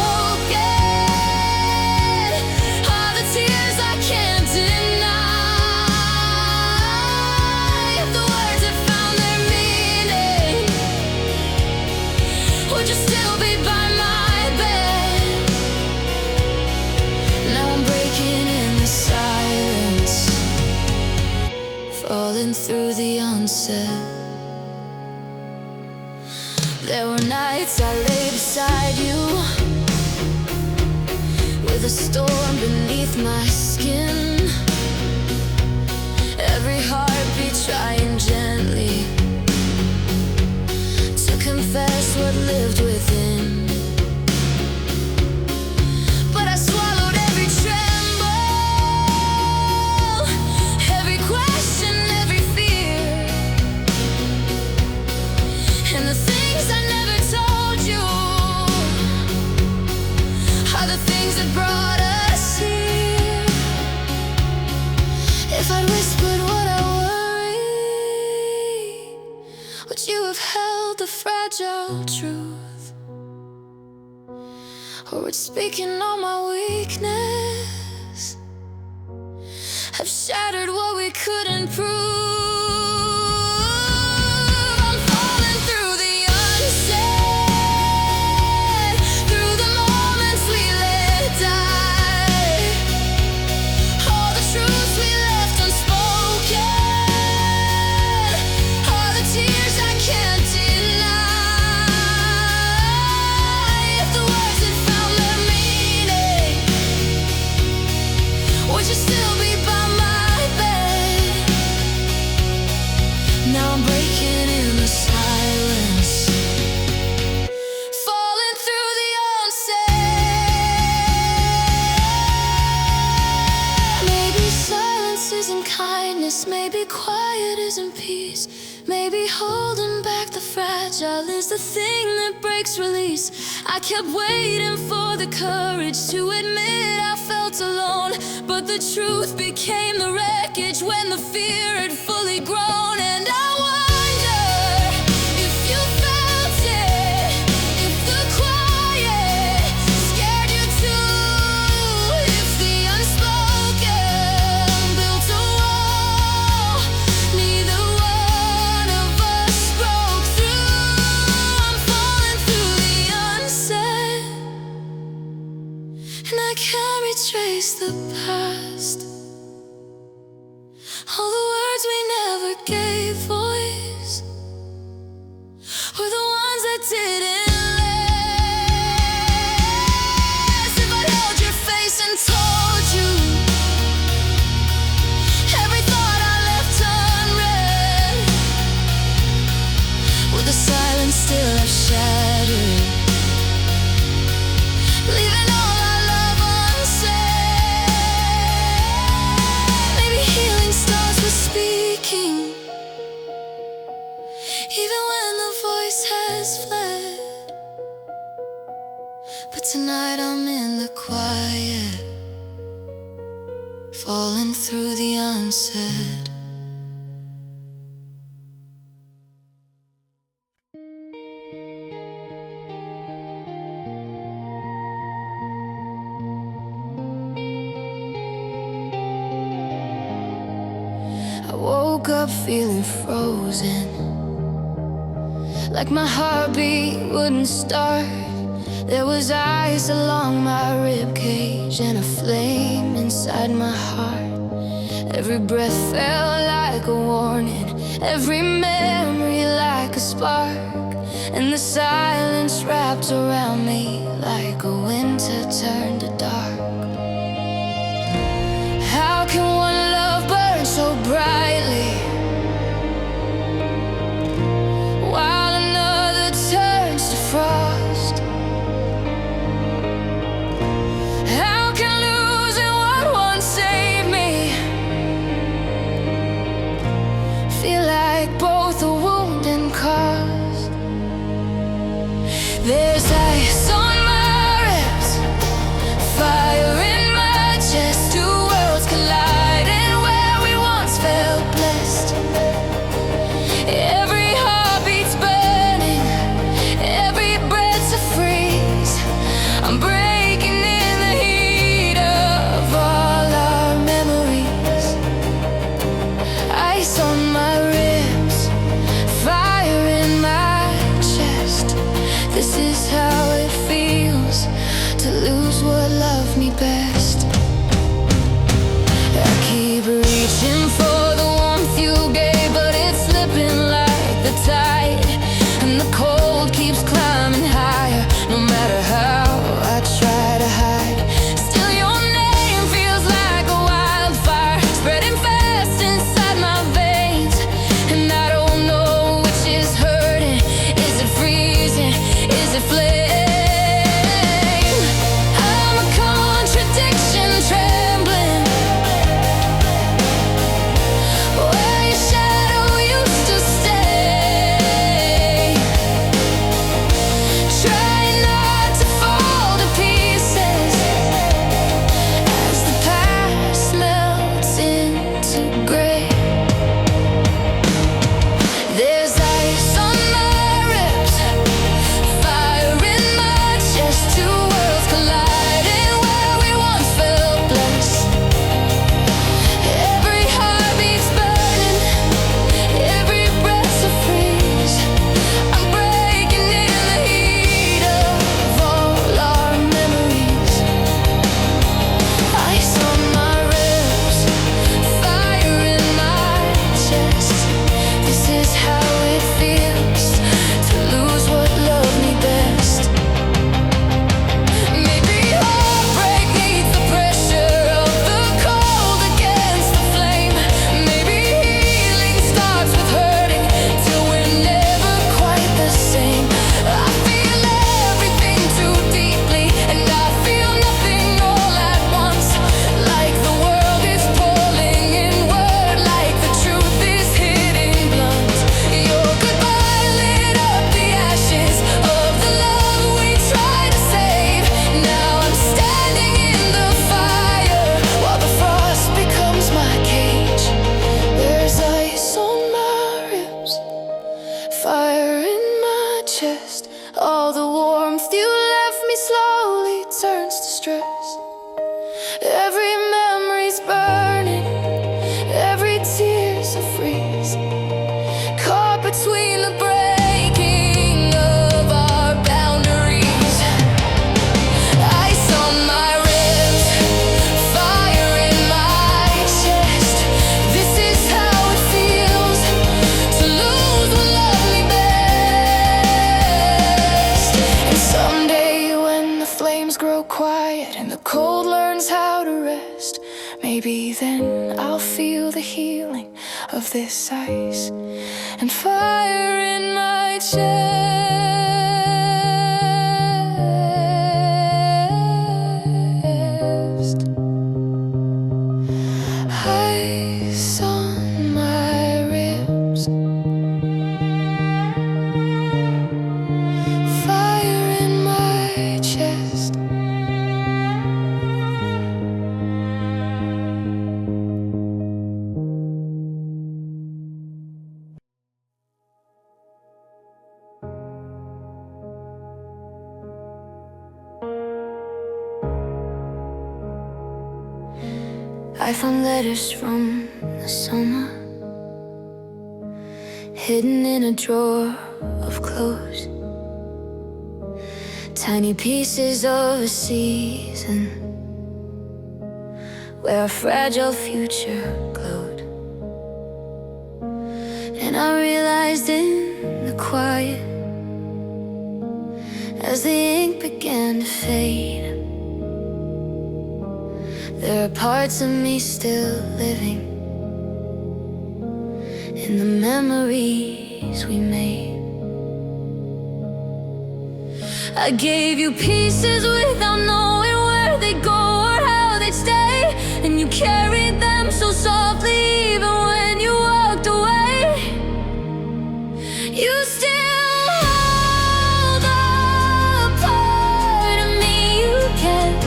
all the tears I can't deny. If the words had found their meaning, would you still be by my bed? Now I'm breaking in the silence, falling through the unsaid. There were nights I lay beside you, with a storm beneath my skin, every heartbeat trying gently to confess what lived within. But I swallowed every tremble, every question, every fear, and the things I never told you are the things that brought us here. If I'd whispered what I worry, would you have held the fragile truth? Or would speaking on my weakness have shattered what we couldn't prove? I'm falling through the unsaid, through the moments we let die, all the truths we left unspoken, all the tears I can't deny. If the words had found their meaning, would you still be by my bed? Now I'm breaking in the silence, falling through the unsaid. Maybe silence isn't kindness, maybe quiet isn't peace, maybe holding back the fragile is the thing that breaks release. I kept waiting for the courage to admit I felt alone, but the truth became the wreckage when the fear had fully grown. And I wonder if you felt it, if the quiet scared you too, if the unspoken built a wall neither one of us broke through. I'm falling through the unsaid, and I can't retrace the past, all the words we never gave voice were the ones that didn't last. If I held your face and told you every thought I left unread, would the silence still have shattered, leaving all our love unsaid? Maybe healing starts with speaking, even when the voice has fled. But tonight I'm in the quiet, falling through the unsaid. I woke up feeling frozen, like my heartbeat wouldn't start. There was ice along my ribcage and a flame inside my heart. Every breath felt like a warning, every memory like a spark, and the silence wrapped around me like a winter turned to dark. How can one love burn so brightly while another turns to frost? slowly turns to stress. Every memory's burning, every tear's a freeze, caught between the breaking of our boundaries. Ice on my ribs, fire in my chest. This is how it feels to lose what loved me best. And someday when the flames grow quiet and the cold learns how to rest, maybe then I'll feel the healing of this ice and fire in my chest. Ice on my ribs, fire in my chest. I found letters from the summer, hidden in a drawer of clothes. Tiny pieces of a season where a fragile future glowed. And I realized in the quiet, as the ink began to fade, there are parts of me still living in the memories we made. I gave you pieces without knowing where they'd go or how they'd stay, and you carried them so softly even when you walked away. You still hold the part of me you kept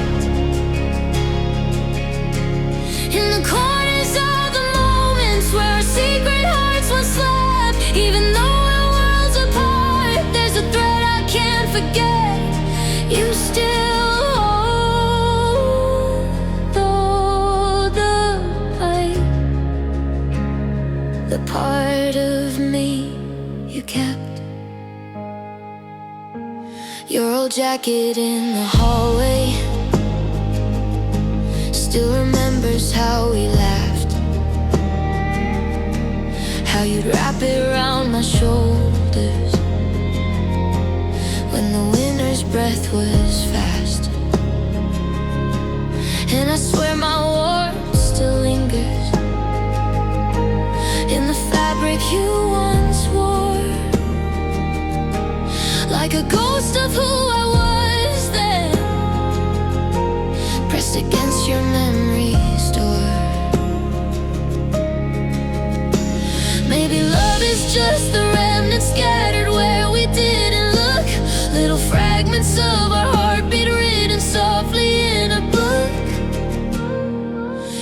in the corners of the moments where our secret hearts once slept. Even though we're worlds apart, there's a thread I can't forget. You still hold the light, the part of me you kept. Your old jacket in the hallway still remembers how we laughed, how you'd wrap it around my shoulders when the winter's breath was fast. And I swear my warmth still lingers in the fabric you once wore, like a ghost of who I was then, pressed against your memory's door. Maybe love is just the remnants scattered where we didn't look, little fragments of our heartbeat written softly in a book.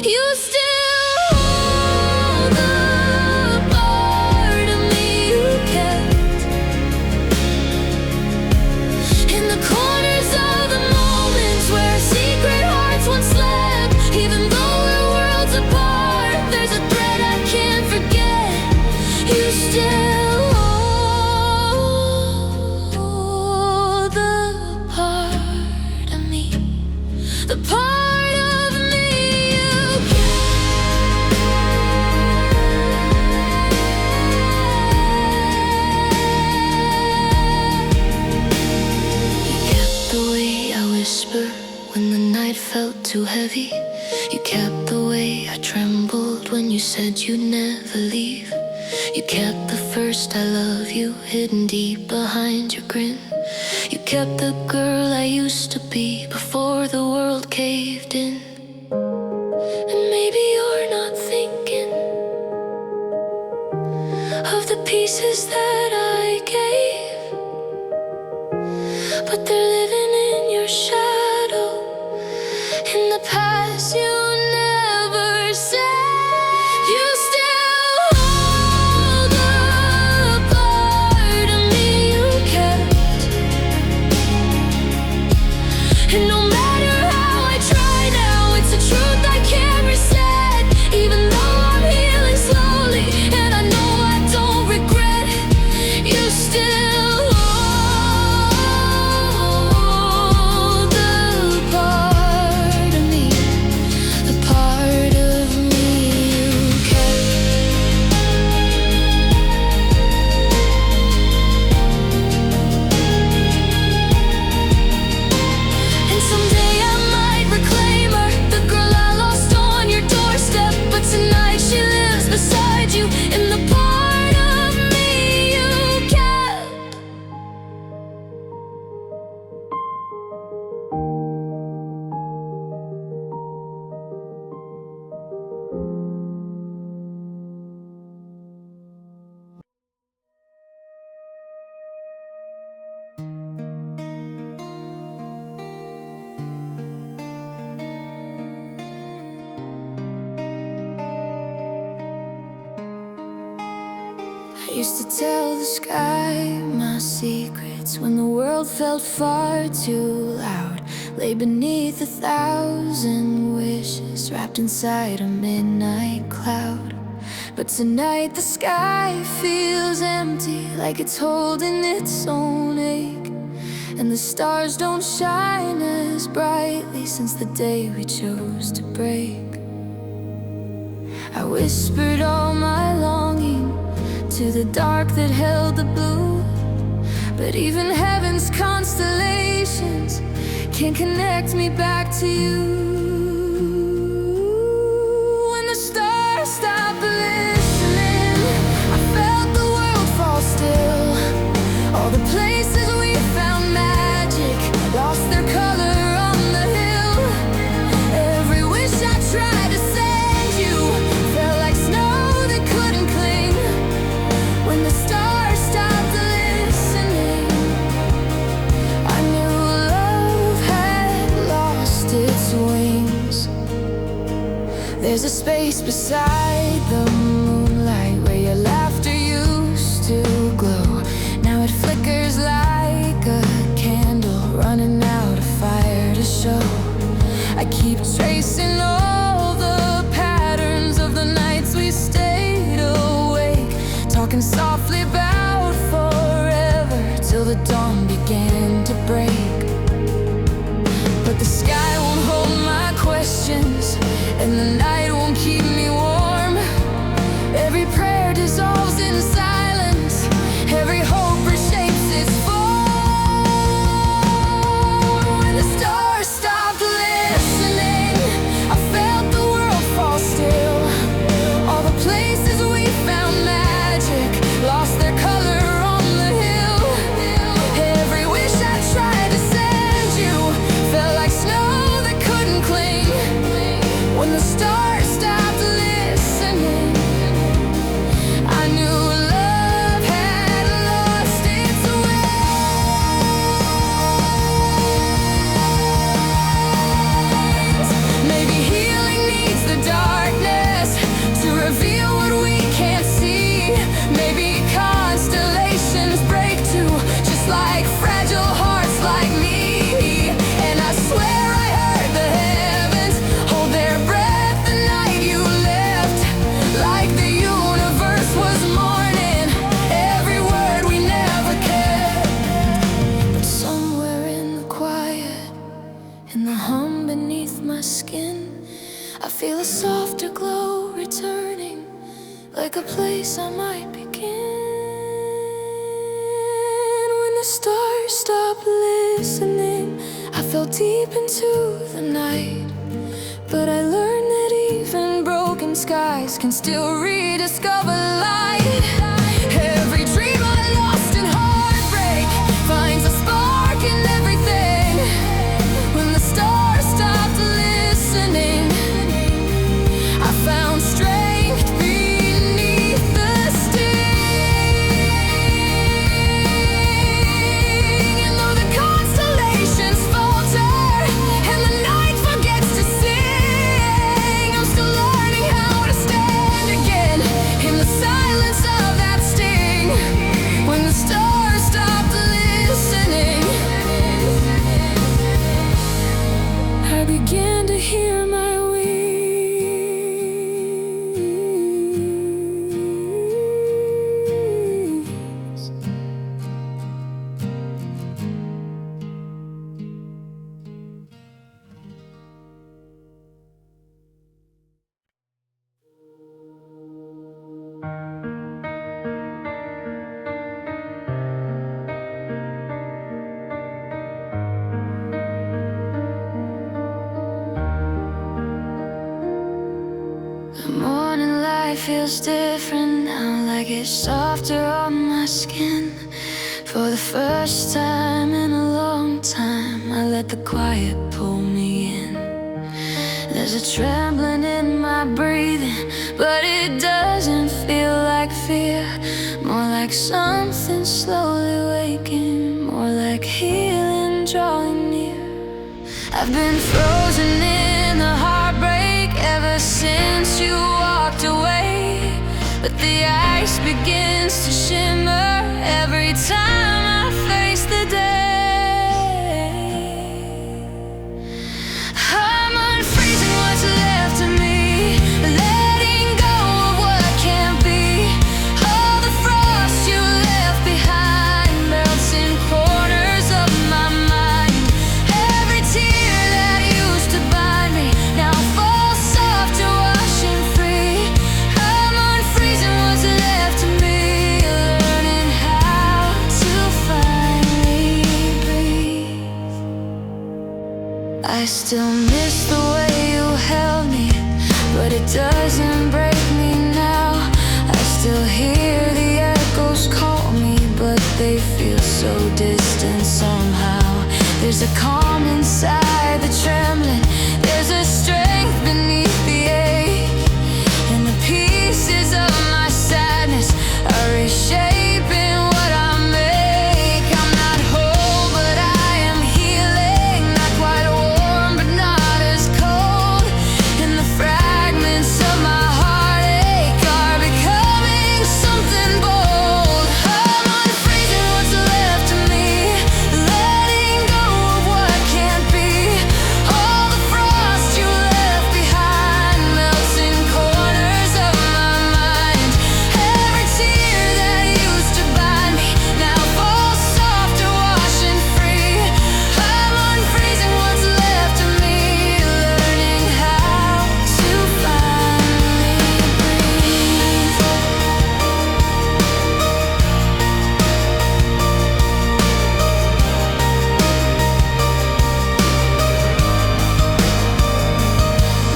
You still hold the part of me you kept in the corners of the moments where secret hearts once slept. Even though we're worlds apart, there's a thread I can't forget. You still hold the part of me, the part of me you kept the way I whisper when the night felt too heavy. You kept the way I trembled when you said you'd never leave. You kept the first I love you hidden deep behind your grin. You kept the girl I used to be before the world caved in. And maybe you're not thinking of the pieces that I gave, but they're living in your shadow, in the past you never said. You still hold the part of me you kept Used to tell the sky my secrets when the world felt far too loud. Lay beneath 1,000 wishes wrapped inside a midnight cloud. But tonight the sky feels empty, like it's holding its own ache. And the stars don't shine as brightly since the day we chose to break. I whispered all my longing to the dark that held the blue, but even heaven's constellations can't connect me back to you. When the stars stopped listening, I felt the world fall still. All the places we found magic lost their color on the hill. Every wish I tried to send you felt like snow that couldn't cling. When the stars stopped listening, I knew love had lost its wings. There's a space beside the moonlight where your laughter used to glow. Now it flickers like a candle running out of fire to show. I keep tracing all the patterns of the nights we stayed awake, talking softly about forever till the dawn began to break. But the sky won't hold my questions, and the night won't keep me warm. Every prayer dissolves in silence, every hope reshapes its form. When the stars stopped listening, I felt the world fall still. All the places we found magic lost their color on the hill. Every wish I tried to send you felt like snow that couldn't cling. When the stars stopped listening, I knew love had lost its wings. Maybe healing needs the darkness to reveal what we can't see. Maybe constellations break too, just like fragile hearts like me. And I swear I heard the heavens hold their breath the night you left, like the universe was mourning every word we never kept. But somewhere in the quiet, in the hum beneath my skin, I feel a softer glow returning, like a place I might begin. When the stars stopped listening, I fell deep into the night. But I learned that even broken skies can still rediscover light. Every dream I lost in heartbreak finds a spark in everything. When the stars stopped listening, I found strength beneath the sting. And though the constellations falter and the night forgets to sing, I'm still learning how to stand again in the silence of that sting. When the stars stopped listening, I began to hear my wings. The morning light feels different now, like it's softer on my skin. For the first time in a long time, I let the quiet pull me in. There's a trembling in my breathing, but it doesn't feel like fear. More like something slowly waking, more like healing drawing near. I've been frozen in the heartbreak ever since you walked away. But the ice begins to shimmer every time I face the day. I'm unfreezing what's left of me, letting go of what can't be. All the frost you left behind melts in corners of my mind. Every tear that used to bind me now falls soft and washing free. I'm unfreezing what's left of me, learning how to finally breathe. I still miss the way you held me, but it doesn't break me now. I still hear the echoes call me, but they feel so distant somehow. There's a calm inside the trembling, there's a strength beneath the ache, and the pieces of my sadness are reshaping what I make. I'm not whole, but I am healing, not quite warm, but not as cold, and the fragments of my heartache are becoming something bold. I'm unfreezing what's left of me, letting go of what can't be. All the frost you left behind melts in corners of my mind. Every tear that used to bind me now falls soft and washing free. I'm unfreezing what's left of me, learning how to finally breathe.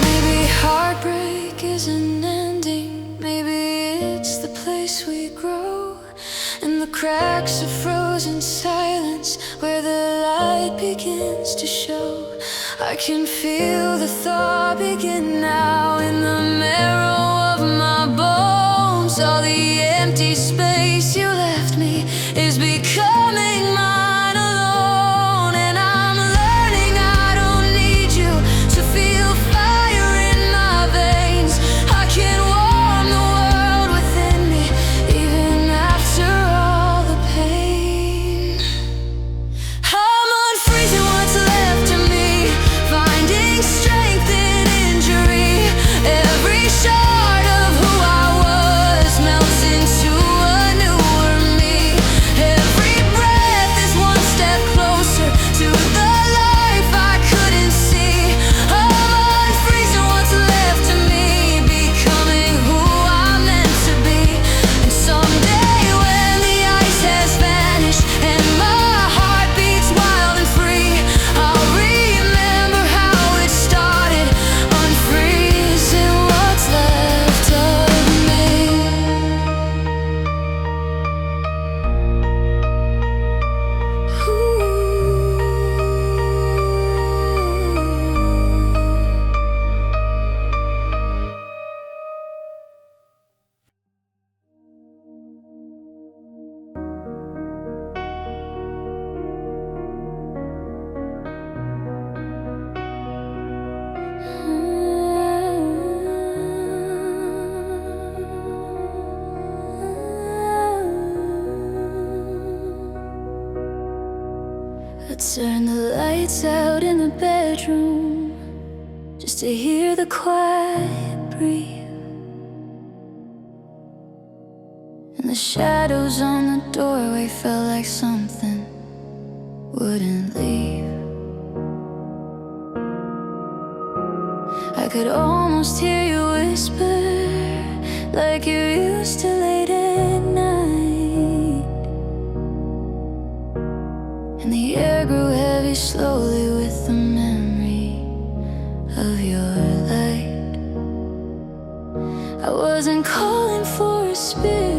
Maybe heartbreak is an ending, maybe it's the place we grow, and the cracks of frozen silence where the light begins to show. I can feel the thaw begin now in the marrow of my bones. All the empty space you left me is becoming mine alone, and I'm learning I don't need you to feel fire in my veins. I can warm the world within me even after all the pain. I'm unfreezing what's left of me, finding strength in injury. Every shard of who I was melts into a newer me. Every breath is one step closer to the life I couldn't see. I'm unfreezing what's left of me, becoming who I'm meant to be. And someday when the ice has vanished and my heart beats wild and free, I'll remember how it started, unfreezing what's left of me. I turn the lights out in the bedroom just to hear the quiet breathe, and the shadows on the doorway felt like something wouldn't leave. I could almost hear you whisper like you used to late at night, and the air grew heavy slowly with the memory of your light. I wasn't calling for a spirit,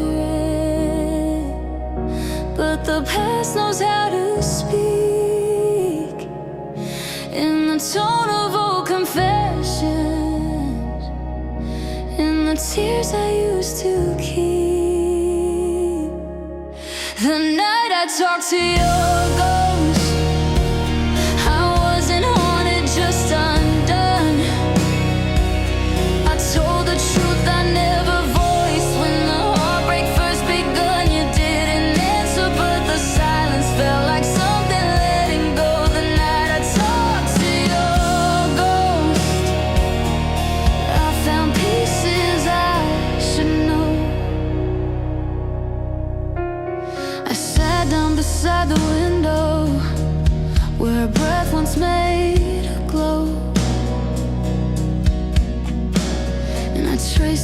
but the past knows how to speak in the tone of old confessions, in the tears I used to keep. The night I talked to your ghost, I wasn't haunted, just undone. I told the truth I never voiced when the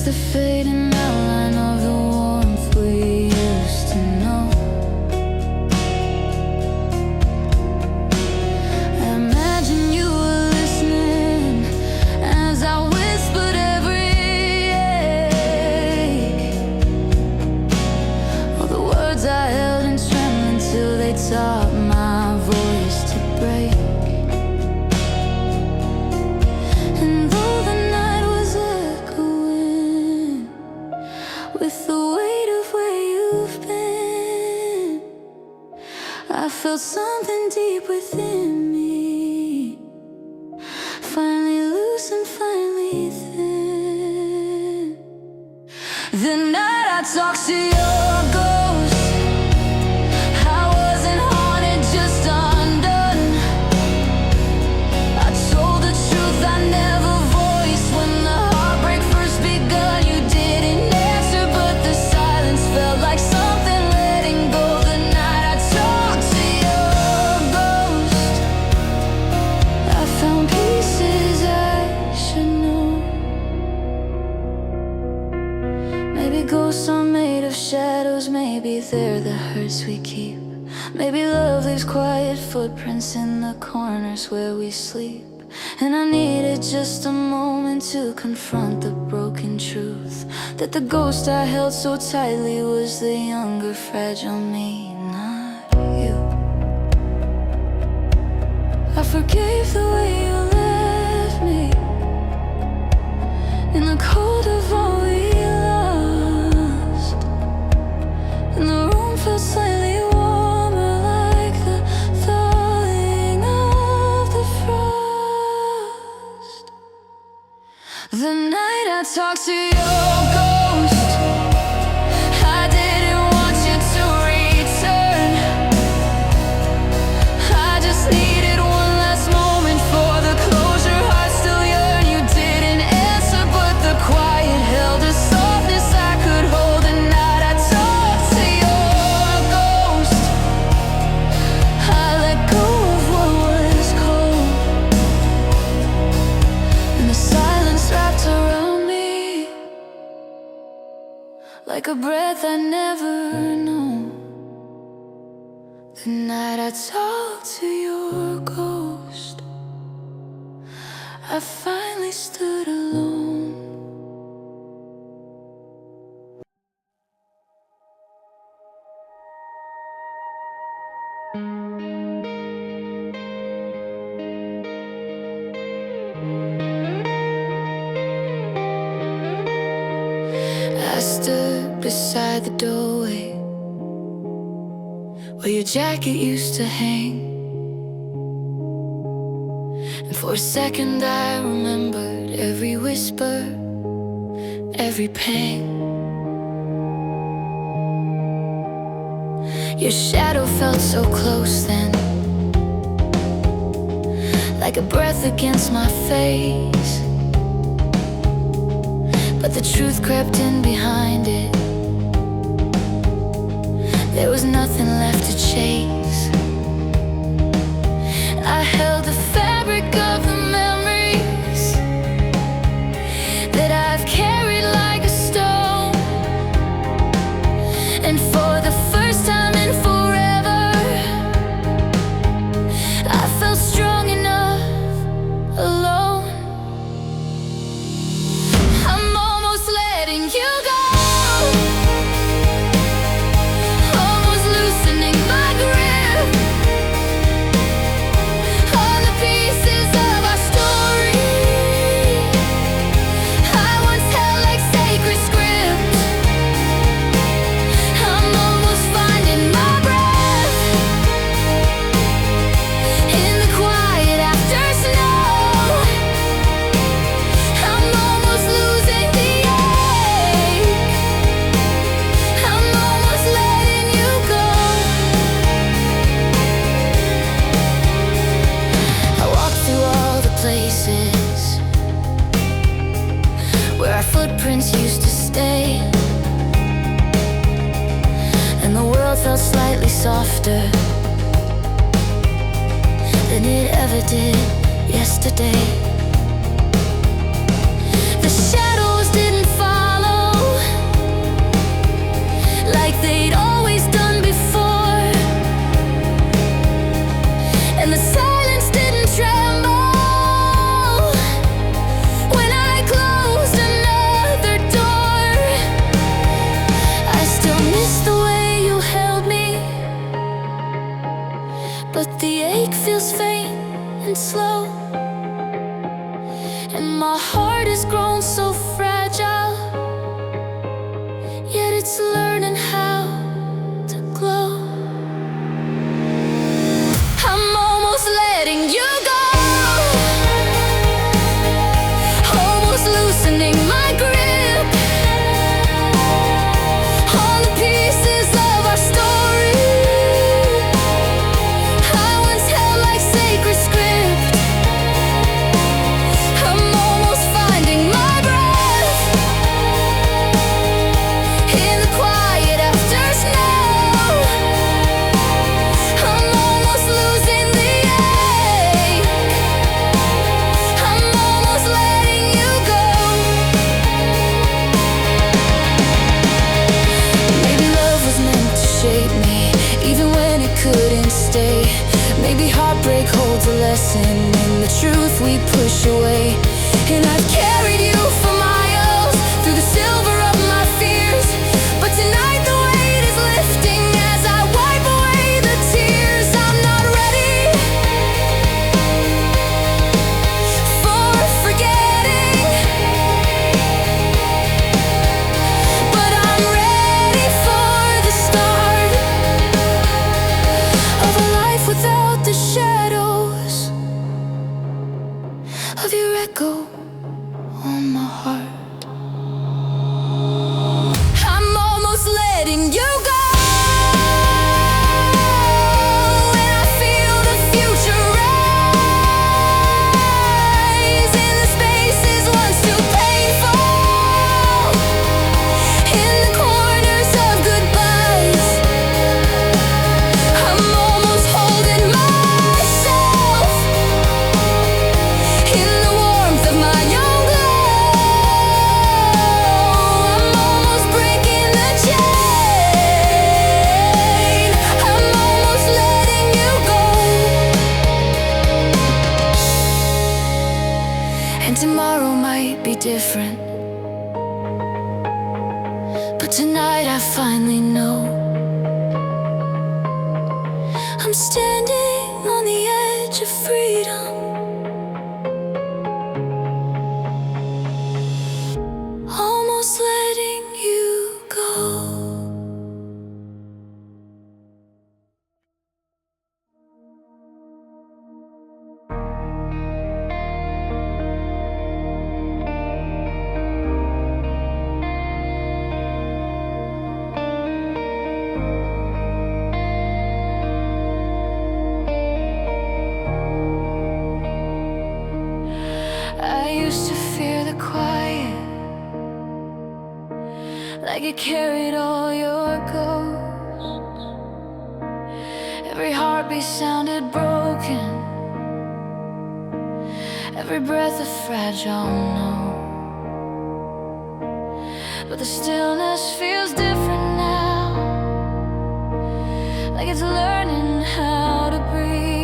just the fading outline of the warmth we used to know. I imagine you were listening as I whispered every ache. All the words I held in trembling till they taught my voice to break. And though the night was echoing with the weight of where you've been, I felt something deep within me, finally loose and finally thin. The night I talked to your ghost, I wasn't haunted, just undone. I told the truth I never voiced when the heartbreak first begun. You didn't answer, but the silence felt like something letting go. The night I talked to your ghost, I found pieces I should know. Maybe ghosts are made of shadows, maybe they're the hurts we keep. Maybe love leaves quiet footprints in the corners where we sleep. And I needed just a moment to confront the broken truth, that the ghost I held so tightly was the younger, fragile me, not you. I forgave the way you left me in the cold of all we lost, and the room felt slightly warmer, like the thawing of the frost. The night I talked to your ghost, I didn't want you to return. I just needed one last moment for the closure. Heart still yearn. You didn't answer, but the quiet held a softness I could hold. The night I talked to your ghost, I let go of what was cold, and the silence wrapped around me like a breath I never known. The night I talked to your ghost, I finally stood alone. I stood beside the doorway where your jacket used to hang, and for a second I remembered every whisper, every pang. Your shadow felt so close then, like a breath against my face, but the truth crept in behind it. There was nothing left to chase. I held the fabric of the memories that I've carried like a stone, and for the first time in forever, I felt strong enough alone. I'm almost letting you go, almost loosening my grip on the pieces of our story I once held like sacred script. I'm almost finding my breath in the quiet after snow. I'm almost losing the ache. I'm almost letting you go. I walked through all the places where our footprints used to stay, and the world felt slightly softer than it ever did yesterday. The shadows didn't follow And my heart has grown so fragile, yet it's learning how to glow. I'm almost letting you go, almost loosening my grip on the pieces of our story I once held like sacred script. I'm almost finding my breath in the quiet after snow. I'm almost losing the ache. I'm almost letting you go. Maybe love was meant to shape me, even when it couldn't stay. Maybe heartbreak holds a lesson in the truth we push away. And I've carried you for miles through the silver of my fears, but tonight the weight is lifting as I wipe away the tears. I'm not ready for forgetting, but I'm ready for the start of a life without the shadows of your echo on my heart. I'm almost letting you go, and I feel the future rise in the spaces once too painful, in the corners of goodbyes. I'm almost holding myself in the warmth of my own glow. I'm almost breaking the chain. I'm almost letting you go. And tomorrow might be different, but tonight I finally know I'm standing on the edge of freedom, almost letting you go. I used to fear the quiet, like it carried all your ghosts. Every heartbeat sounded broken, every breath a fragile note. But the stillness feels different now, like it's learning how to breathe.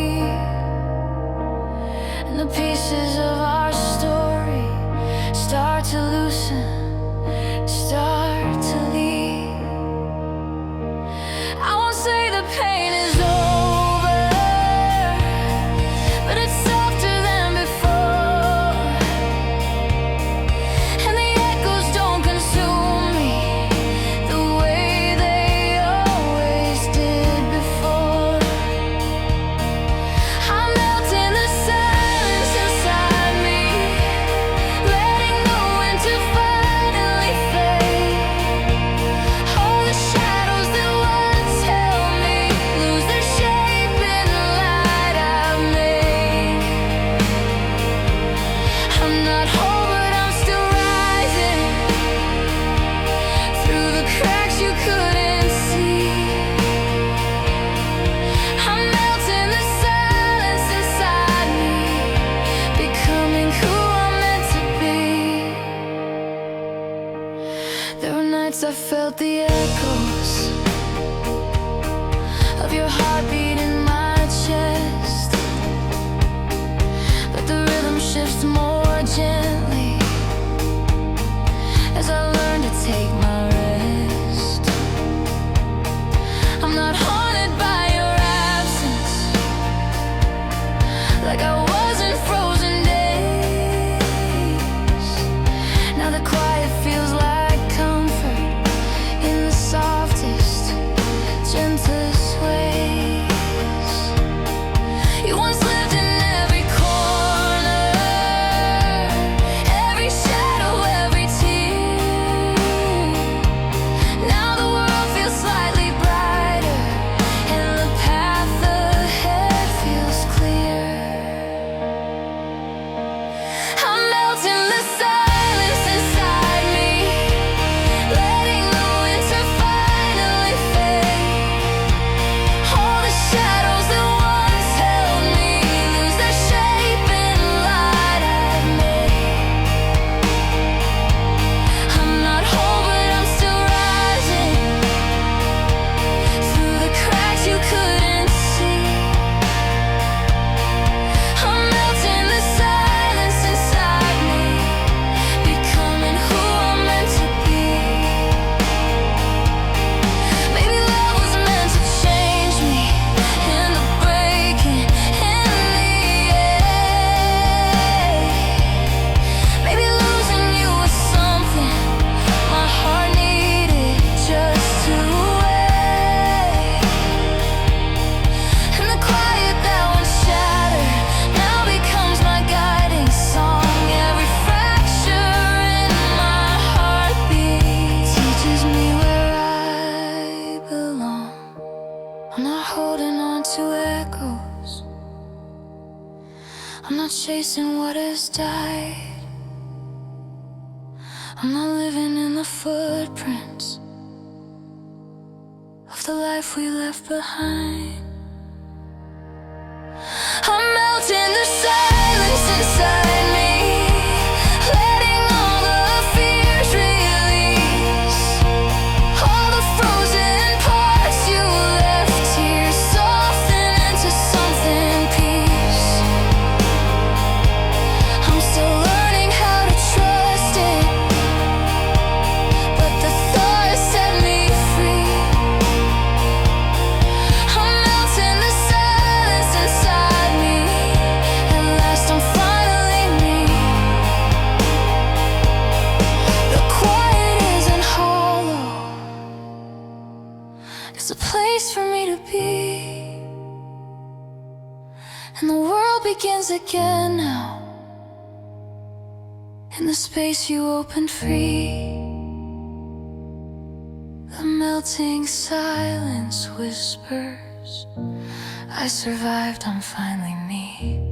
And the pieces of our story start to loosen, start to leave. I won't say the pain is over, but it's softer than before. And the echoes don't consume me the way they always did before. I'm melting the silence inside me, letting go into finally fade. All the shadows that once held me lose their shape in the light I've made. I'm not whole, but I'm still rising through the cracks you couldn't see. I'm melting the silence inside me, becoming who I'm meant to be. There were nights I felt the echoes of your heartbeat in my chest, but the rhythm shifts more gently as I learn to take my rest. I'm not haunted by your absence, like I wasn't frozen chasing what has died. I'm not living in the footprints of the life we left behind. I'm melting the silence inside me, letting all the fears release. All the frozen parts you left here soften into something peace. I'm still learning how to trust it, but the thaw has set me free. I'm melting the silence inside me. At last I'm finally me. The quiet isn't hollow, it's a place for me to be. And the world begins again now, in the space you opened free. The melting silence whispers, I survived, I'm finally me.